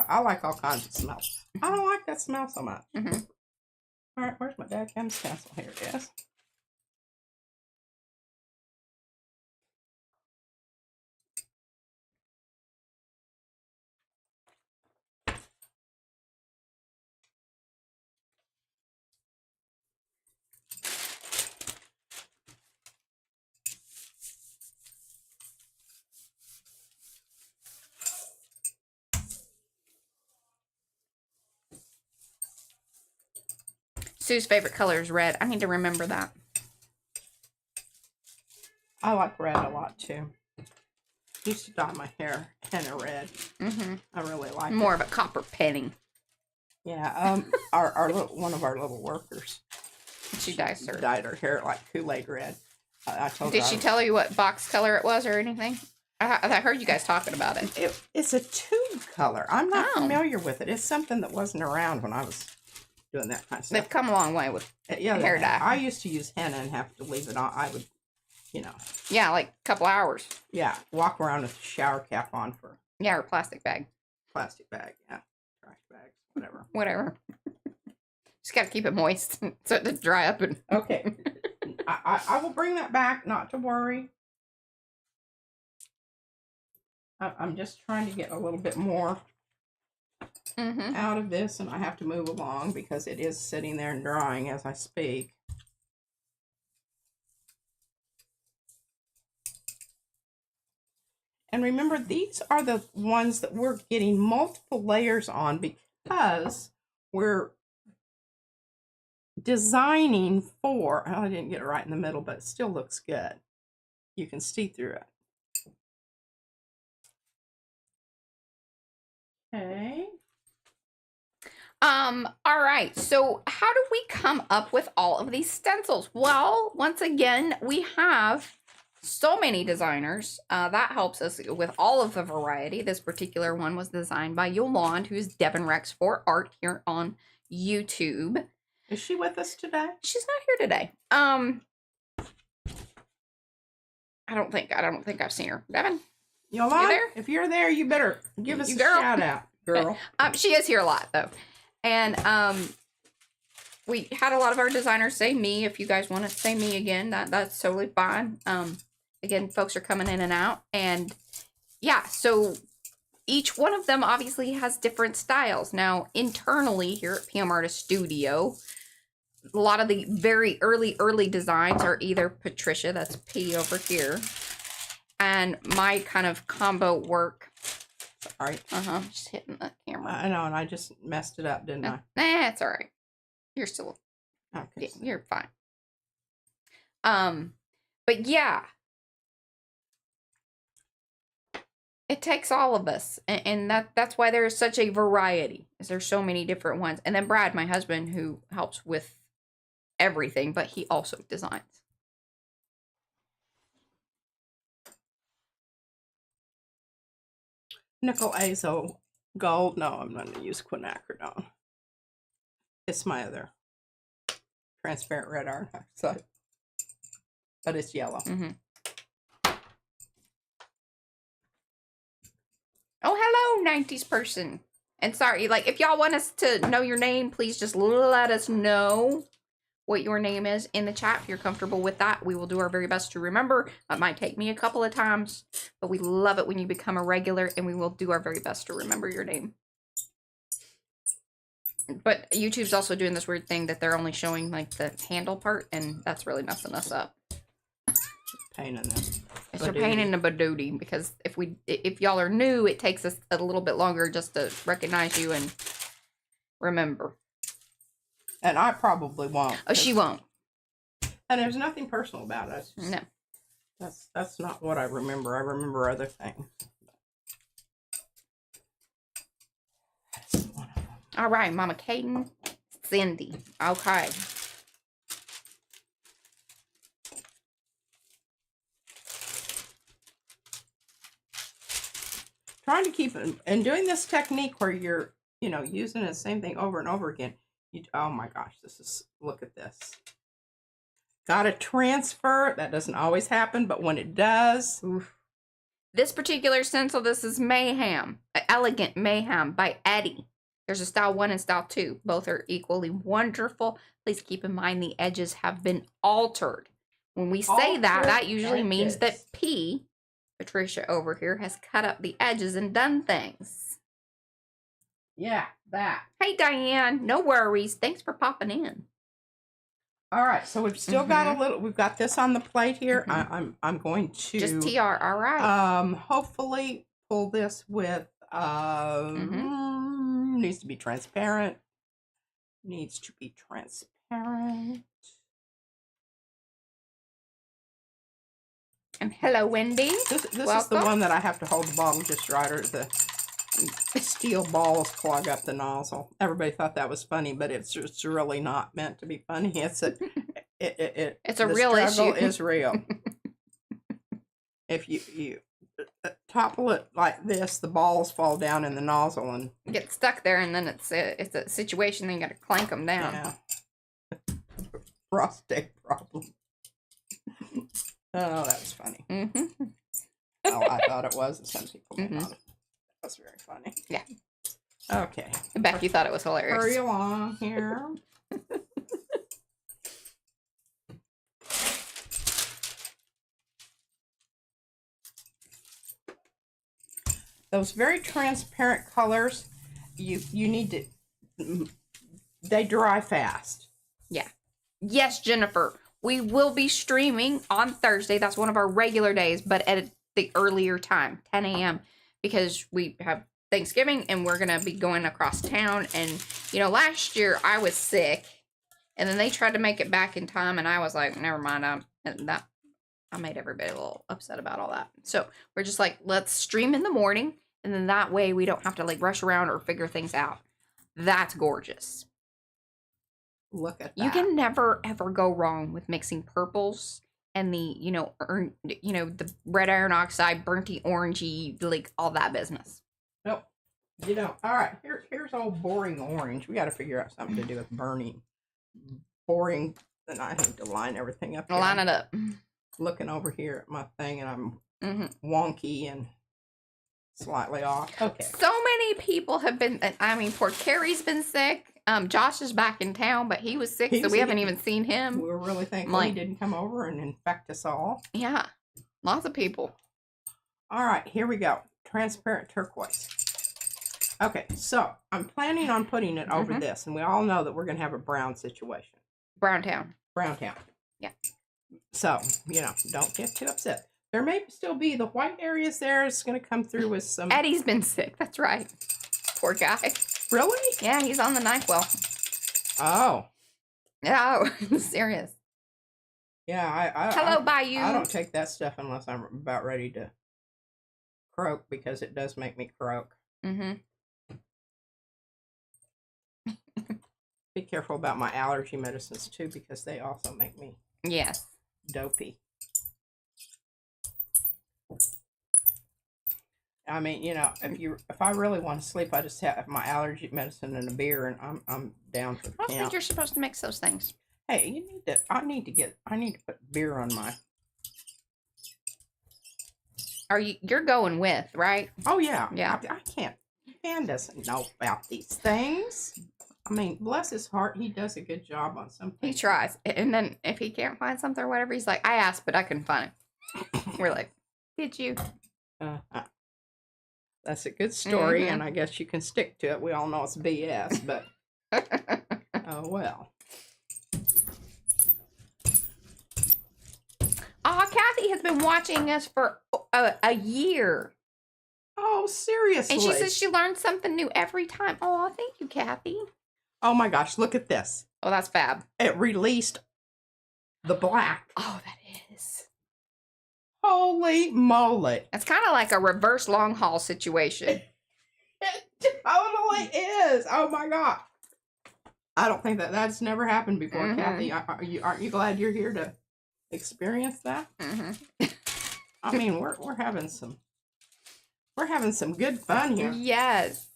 I like all kinds of smells. I don't like that smell so much. Mm-hmm. All right, where's my dadgum stencil? Here it is. Sue's favorite color is red. I need to remember that. I like red a lot too. Used to dye my hair henna red. I really like it. More of a copper penny. Yeah. Our little, one of our little workers. She dyes her. Dyed her hair like Kool-Aid red. I told her. Did she tell you what box color it was or anything? I heard you guys talking about it. It's a tube color. I'm not familiar with it. It's something that wasn't around when I was doing that kind of stuff. They've come a long way with hair dye. I used to use henna and have to leave it on. I would, you know. Yeah, like a couple hours. Yeah, walk around with a shower cap on for. Yeah, or plastic bag. Plastic bag, yeah. Trash bags, whatever. Whatever. Just got to keep it moist so it doesn't dry up. And okay. I will bring that back, not to worry. I'm just trying to get a little bit more out of this, and I have to move along because it is sitting there and drying as I speak. And remember, these are the ones that we're getting multiple layers on because we're designing for, I didn't get it right in the middle, but it still looks good. You can see through it. Okay. All right. So how do we come up with all of these stencils? Well, once again, we have so many designers. That helps us with all of the variety. This particular one was designed by Yolande, who's Devin Rex for Art here on YouTube. Is she with us today? She's not here today. I don't think I've seen her. Devin? Yolande, you there? If you're there, you better give us a shout out, girl. She is here a lot though. And we had a lot of our designers say me. If you guys want to say me again, that's totally fine. Again, folks are coming in and out. And yeah, so each one of them obviously has different styles. Now, internally here at PM Artist Studio, a lot of the very early designs are either Patricia, that's P over here, and my kind of combo work. Sorry. Just hitting the camera. I know, and I just messed it up, didn't I? Nah, it's all right. You're still, okay. Yeah, you're fine. But yeah, it takes all of us, and that's why there's such a variety. Is there's so many different ones, and then Brad, my husband, who helps with everything, but he also designs. Nickel Azo Gold. No, I'm not going to use quinacridone. It's my other transparent red art. So, but it's yellow. Oh, hello, 90s person. And sorry, like, if y'all want us to know your name, please just let us know what your name is in the chat. If you're comfortable with that, we will do our very best to remember. That might take me a couple of times, but we love it when you become a regular, and we will do our very best to remember your name. But YouTube's also doing this weird thing that they're only showing, like, the handle part, and that's really messing us up. Pain in it. It's a pain in the badootie, because if y'all are new, it takes us a little bit longer just to recognize you and remember. And I probably won't. Oh, she won't. And there's nothing personal about it. Just, no. That's not what I remember. I remember other things. That's one of them. All right, Mama Kaden, Cindy. Okay. Trying to keep it, and doing this technique where you're, using the same thing over and over again. Oh my gosh, look at this. Got to transfer. That doesn't always happen, but when it does. Oof. This particular stencil, this is Mayhem, Elegant Mayhem by Eddie. There's a style 1 and style 2. Both are equally wonderful. Please keep in mind the edges have been altered. When we say that usually means that P, Patricia over here, has cut up the edges and done things. Yeah, that. Hey, Diane. No worries. Thanks for popping in. All right, so we've still got a little. We've got this on the plate here. I'm going to just TR. All right. Hopefully pull this with. Needs to be transparent. Needs to be transparent. transparent. And hello, Wendy. This is the one that I have to hold the bottle just right, or the steel balls clog up the nozzle. Everybody thought that was funny, but it's really not meant to be funny. It's a a real issue. The struggle is real. If you topple it like this, the balls fall down in the nozzle and get stuck there, and then it's a situation. Then you got to clank them down. Yeah. Prostate problem. Oh, that was funny. Mm-hmm. Oh, I thought it was. Some people may not. That was very funny. Yeah. Okay. Becky thought it was hilarious. Hurry along here. Those very transparent colors, you need to, they dry fast. Yeah. Yes, Jennifer. We will be streaming on Thursday. That's one of our regular days, but at the earlier time, 10 a.m. because we have Thanksgiving and we're going to be going across town. And, you know, last year I was sick and then they tried to make it back in time and I was like, never mind. I made everybody a little upset about all that. So we're just like, let's stream in the morning and then that way we don't have to like rush around or figure things out. That's gorgeous. Look at that. You can never ever go wrong with mixing purples and the, the red iron oxide, burnty orangey, like all that business. Nope. You know, all right, here's old boring orange. We got to figure out something to do with boring, then I need to line everything up. Line it up. Looking over here at my thing and I'm wonky and slightly off. Okay. So many people have been, I mean, poor Carrie's been sick. Josh is back in town, but he was sick, so we haven't even seen him. We're really thankful he didn't come over and infect us all. Yeah, lots of people. All right, here we go. Transparent turquoise. Okay, so I'm planning on putting it over this, and we all know that we're going to have a brown situation. Brown town. Yeah. So, you know, don't get too upset. There may still be the white areas there. It's going to come through with some... Eddie's been sick. That's right. Poor guy. Really? Yeah, he's on the NyQuil. Oh. No, serious. Yeah, Hello, Bayou. I don't take that stuff unless I'm about ready to croak, because it does make me croak. Be careful about my allergy medicines, too, because they also make me dopey. I mean, you know, if I really want to sleep, I just have my allergy medicine and a beer, and I'm down for the count. I don't think you're supposed to mix those things. Hey, I need to put beer on my... You're going with, right? Oh, yeah. Yeah. I can't. Dan doesn't know about these things. I mean, bless his heart, he does a good job on some things. He tries. And then if he can't find something or whatever, he's like, I asked, but I couldn't find it. We're like, did you? That's a good story, and I guess you can stick to it. We all know it's BS, but oh well. Oh, Kathy has been watching us for a year. Oh, seriously? And she says she learned something new every time. Oh, thank you, Kathy. Oh my gosh, look at this. Oh, that's fab. It released the black. Oh, that is. Holy moly. It's kind of like a reverse long haul situation. It totally is. Oh my God. I don't think that's never happened before, Kathy. Aren't you glad you're here to experience that? I mean, we're having some good fun here. Yes.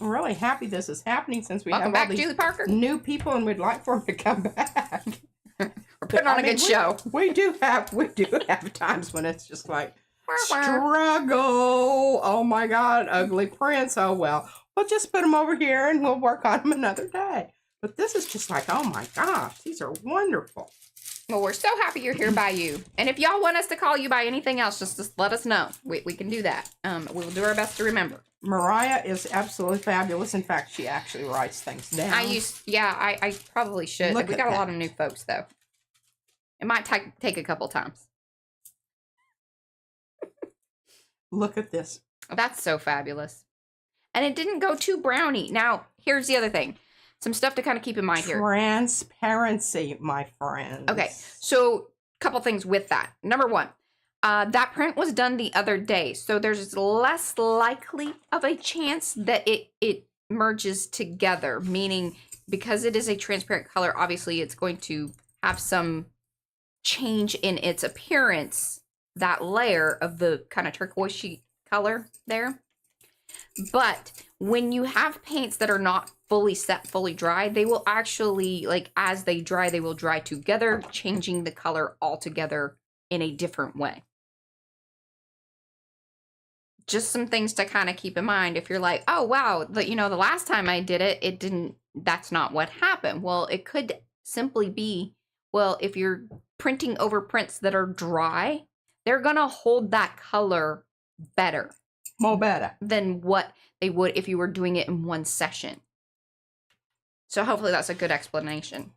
I'm really happy this is happening, since we Welcome have all back, these Julie Parker. New people, and we'd like for them to come back. We're putting on a good show. We do have times when it's just like struggle. Oh my God, ugly prints. Oh well, we'll just put them over here and we'll work on them another day. But this is just like, oh my gosh, these are wonderful. Well, we're so happy you're here by you. And if y'all want us to call you by anything else, just let us know. We can do that. We'll do our best to remember. Mariah is absolutely fabulous. In fact, she actually writes things down. I probably should. Look We got at a lot that. of new folks, though. It might take a couple times. Look at this. That's so fabulous. And it didn't go too browny. Now, here's the other thing. some stuff to kind of keep in mind here. Transparency, my friends. Okay, so couple things with that. Number one, that print was done the other day, so there's less likely of a chance that it merges together, meaning because it is a transparent color, obviously it's going to have some change in its appearance, that layer of the kind of turquoise color there. But when you have paints that are not fully set, fully dry, they will actually, like, as they dry, they will dry together, changing the color altogether in a different way. Just some things to kind of keep in mind if you're like, oh, wow, the last time I did it, it didn't, that's not what happened. Well, it could simply be, well, if you're printing over prints that are dry, they're going to hold that color better. More better. Than what they would if you were doing it in one session. So hopefully that's a good explanation.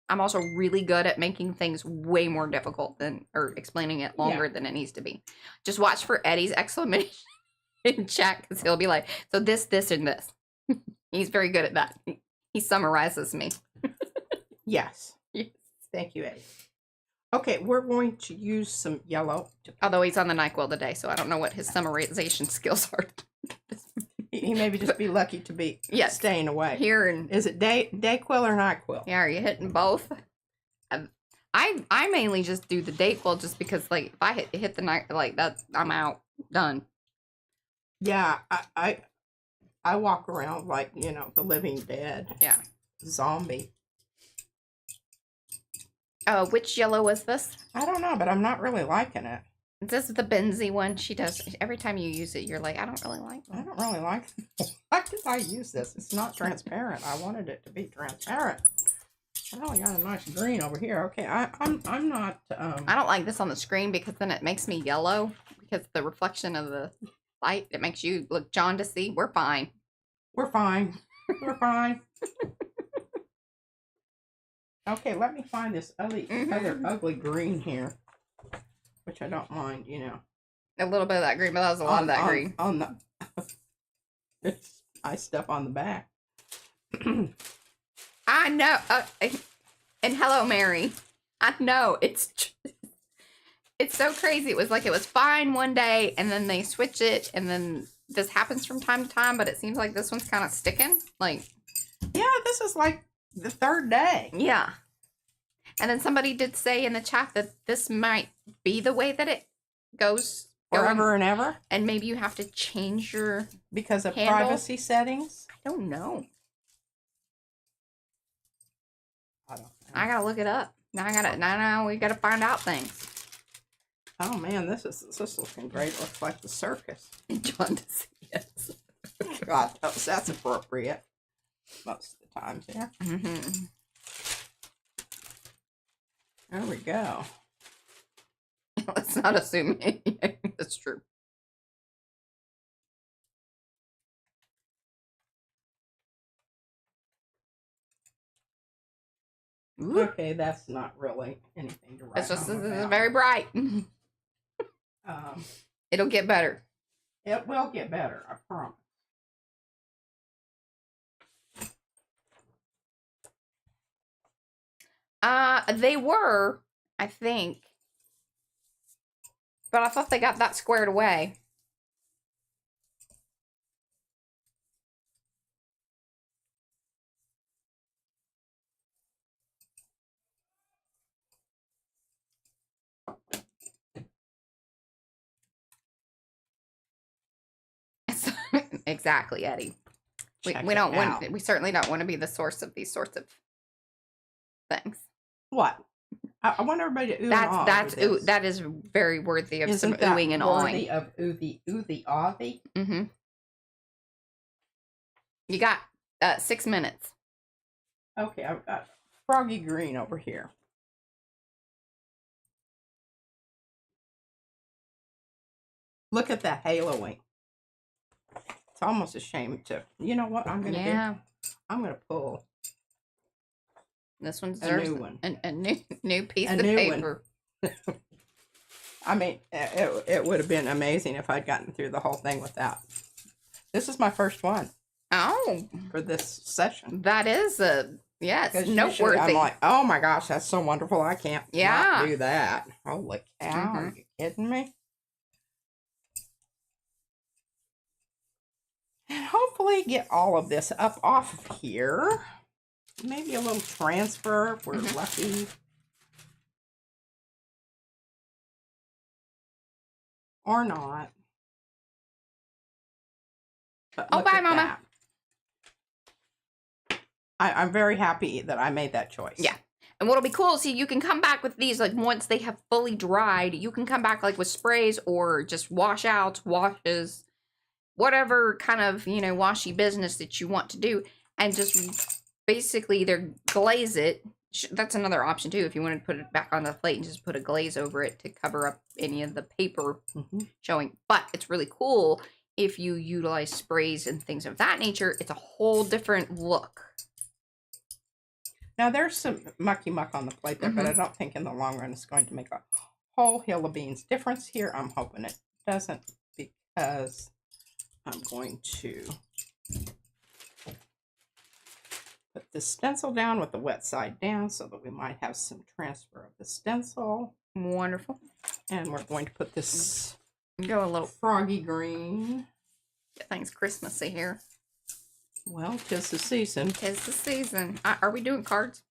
I'm also really good at making things way more difficult or explaining it longer than it needs to be. Just watch for Eddie's exclamation in chat, because he'll be like, so this, and this. He's very good at that. He summarizes me. Yes. Thank you, Eddie. Okay, we're going to use some yellow. Although he's on the NyQuil today, so I don't know what his summarization skills are. He maybe just be lucky to be staying away. Here and is it Dayquil or NyQuil? Yeah, are you hitting both? I mainly just do the Dayquil just because, like, if I hit the night like that, I'm out, done. Yeah, I walk around like, the living dead. Yeah, zombie. Which yellow was this? I don't know, but I'm not really liking it. This is the Benzie one. She does, every time you use it, you're like, I don't really like it. I don't really like it. Why did I use this? It's not transparent. I wanted it to be transparent. I only got a nice green over here. Okay, I'm not... I don't like this on the screen because then it makes me yellow. Because the reflection of the light, it makes you look jaundicey. We're fine. We're fine. We're fine. Okay, let me find this other ugly green here, which I don't mind, A little bit of that green, but that was a lot of that green. On the I stuff on the back. I know. And hello, Mary. I know. It's so crazy. It was like it was fine one day, and then they switch it, and then this happens from time to time, but it seems like this one's kind of sticking. Like, yeah, this is like the third day. Yeah. And then somebody did say in the chat that this might be the way that it goes forever and ever. And maybe you have to change your because of handle. Privacy settings. I don't know. I don't know. I gotta look it up. Now we gotta find out things. Oh man, this is looking great. It looks like the circus. John to see yes. God, that's appropriate. Most of the times, yeah. Mm-hmm. There we go. Let's not assume anything. That's true. Ooh. Okay, that's not really anything to write. It's just this is very bright. It'll get better. It will get better, I promise. They were, I think. But I thought they got that squared away. Exactly, Eddie. We don't want. We certainly don't want to be the source of these sorts of things. What? I want everybody to ooh and ah. That is very worthy of some oohing and awing. Worthy of oohy awthy. Mm-hmm. You got 6 minutes. Okay, I've got froggy green over here. Look at that haloing. It's almost a shame to. You know what I'm gonna do? I'm gonna pull. This one deserves a new one. A new piece of paper. I mean, it would have been amazing if I'd gotten through the whole thing without. This is my first one. Oh, for this session. that is yeah, it's Usually I'm noteworthy. like, oh my gosh, that's so wonderful. I can't Yeah. not do that. Holy cow, are you kidding me? And hopefully get all of this up off of here. Maybe a little transfer if we're lucky. Or not. But Oh, look bye, at Mama. that. I'm very happy that I made that choice. Yeah. And what'll be cool, see, you can come back with these, like, once they have fully dried, you can come back, like, with sprays or just washouts, washes, whatever kind of, you know, washy business that you want to do, and just basically either glaze it. That's another option, too, if you want to put it back on the plate and just put a glaze over it to cover up any of the paper showing. But it's really cool if you utilize sprays and things of that nature. It's a whole different look. Now, there's some mucky muck on the plate there, but I don't think in the long run it's going to make a whole hill of beans difference here. I'm hoping it doesn't, because I'm going to put the stencil down with the wet side down so that we might have some transfer of the stencil. Wonderful. And we're going to put this Go a little froggy green. Get things Christmassy here. Well, 'tis the season. Tis the season. Are we doing cards?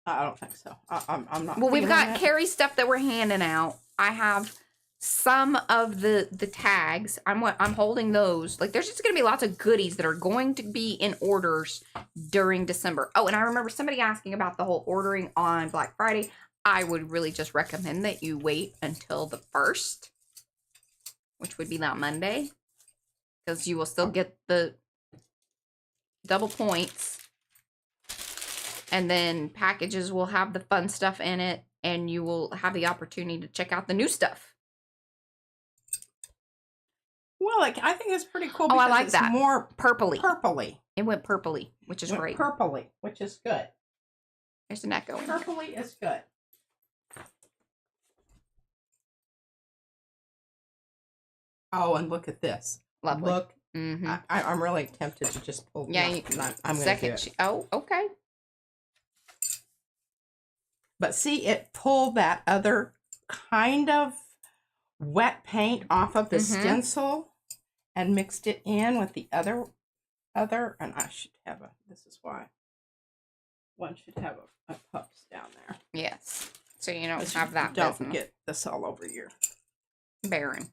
I don't think so. I'm not. Well, we've feeling got that. Carrie stuff that we're handing out. I have some of the tags. I'm holding those. Like, there's just gonna be lots of goodies that are going to be in orders during December. Oh, and I remember somebody asking about the whole ordering on Black Friday. I would really just recommend that you wait until the 1st, which would be that Monday, because you will still get the double points, and then packages will have the fun stuff in it, and you will have the opportunity to check out the new stuff. Well, like, I think it's pretty cool. Oh, I because like it's that. more Purpley. purpley. It went purpley, which is great. Purpley, which is good. There's an echo. Purpley is good. Oh, and look at this. Lovely. Look, I'm really tempted to just pull. Yeah, no, you can. I'm going to do it. Oh, okay. But see, it pulled that other kind of wet paint off of the stencil and mixed it in with the other, and I should have this is why one should have a pups down there. Yes. So you don't have that Don't get this all over your Baron.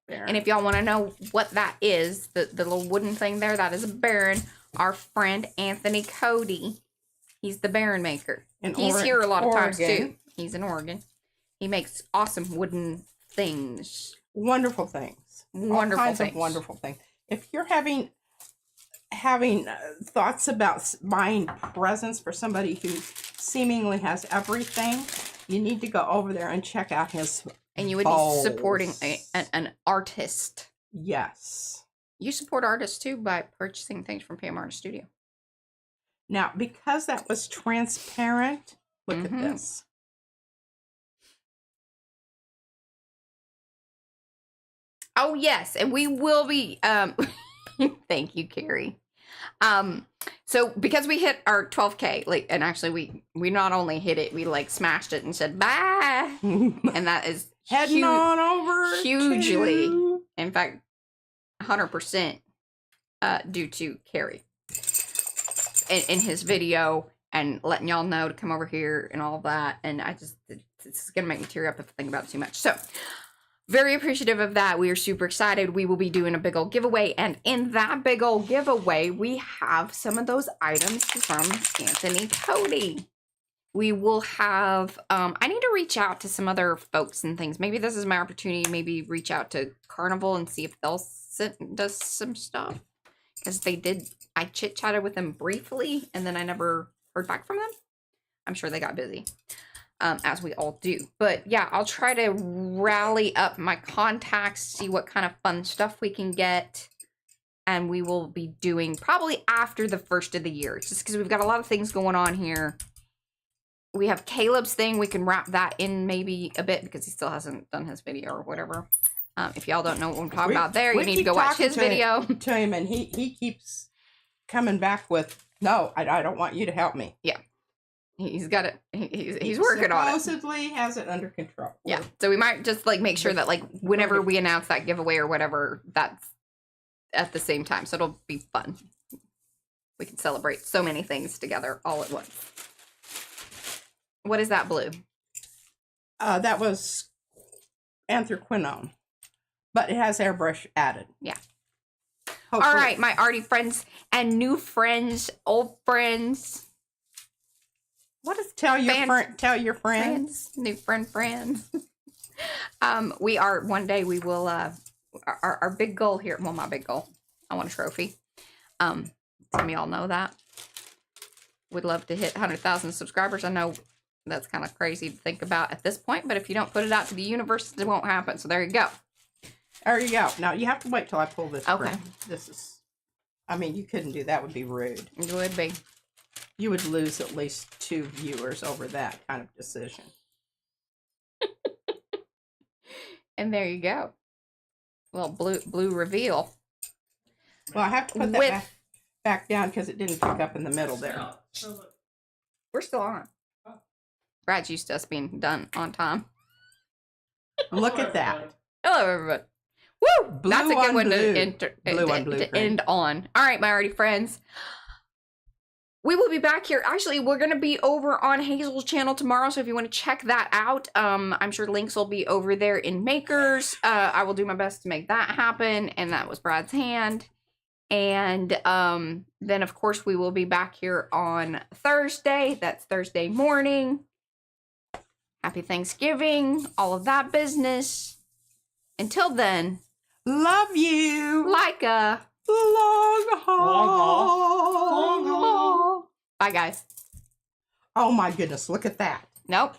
Baron. And if y'all want to know what that is, the little wooden thing there, that is a Baron. Our friend Anthony Cody, he's the Baron maker. He's here a lot of times too. He's in Oregon. He makes awesome wooden things. Wonderful things. Wonderful all kinds things. of wonderful things. If you're having thoughts about buying presents for somebody who seemingly has everything, you need to go over there and check out his And you would bowls. be supporting an artist. Yes. You support artists too by purchasing things from PM Artist Studio. Now, because that was transparent, look at this. Oh, yes, and we will be thank you, Carrie. So because we hit our 12K, like, and actually we not only hit it, we like smashed it and said bye. And that is heading on over hugely, to... in fact, 100% due to Carrie in his video and letting y'all know to come over here and all that. And it's gonna make me tear up if I think about it too much. So very appreciative of that. We are super excited. We will be doing a big old giveaway. And in that big old giveaway, we have some of those items from Anthony Cody. We will have, I need to reach out to some other folks and things. Maybe this is my opportunity. Maybe reach out to Carnival and see if they'll send us some stuff. Because they did, I chit-chatted with them briefly and then I never heard back from them. I'm sure they got busy. As we all do. But yeah, I'll try to rally up my contacts, see what kind of fun stuff we can get. And we will be doing probably after the 1st of the year. Just because we've got a lot of things going on here. We have Caleb's thing. We can wrap that in maybe a bit because he still hasn't done his video or whatever. If y'all don't know what I'm talking We- about there, you we need to keep go watch talking his to video. to him, and he keeps coming back with, no, I don't want you to help me. He's got it. He's He working on it. supposedly has it under control. Yeah. So we might just like make sure that like whenever we announce that giveaway or whatever, that's at the same time. So it'll be fun. We can celebrate so many things together all at once. What is that blue? That was anthraquinone, but it has airbrush added. Yeah. Hopefully. All right, my arty friends and new friends, old friends. What is Tell your friends. new friends. We are one day we will our big goal here. Well, my big goal. I want a trophy. Some of y'all know that. Would love to hit 100,000 subscribers. I know that's kind of crazy to think about at this point, but if you don't put it out to the universe, it won't happen. So there you go. There you go. Now you have to wait till I pull this. Okay. Through. This is. I mean, you couldn't do that. Would be rude. It would be. You would lose at least 2 viewers over that kind of decision. And there you go. Well, blue reveal. Well, I have to put that back down because it didn't pick up in the middle there. We're still on. Brad's used to us being done on time. Look at that. Hello, everybody. Woo! Blue That's a good on one blue. to end on. All right, my arty friends. We will be back here. Actually, we're going to be over on Hazel's channel tomorrow, so if you want to check that out, I'm sure links will be over there in Makers. I will do my best to make that happen, and that was Brad's hand. And then, of course, we will be back here on Thursday. That's Thursday morning. Happy Thanksgiving, all of that business. Until then, love you. like a long haul. long haul. Bye, guys. Oh my goodness, look at that. Nope.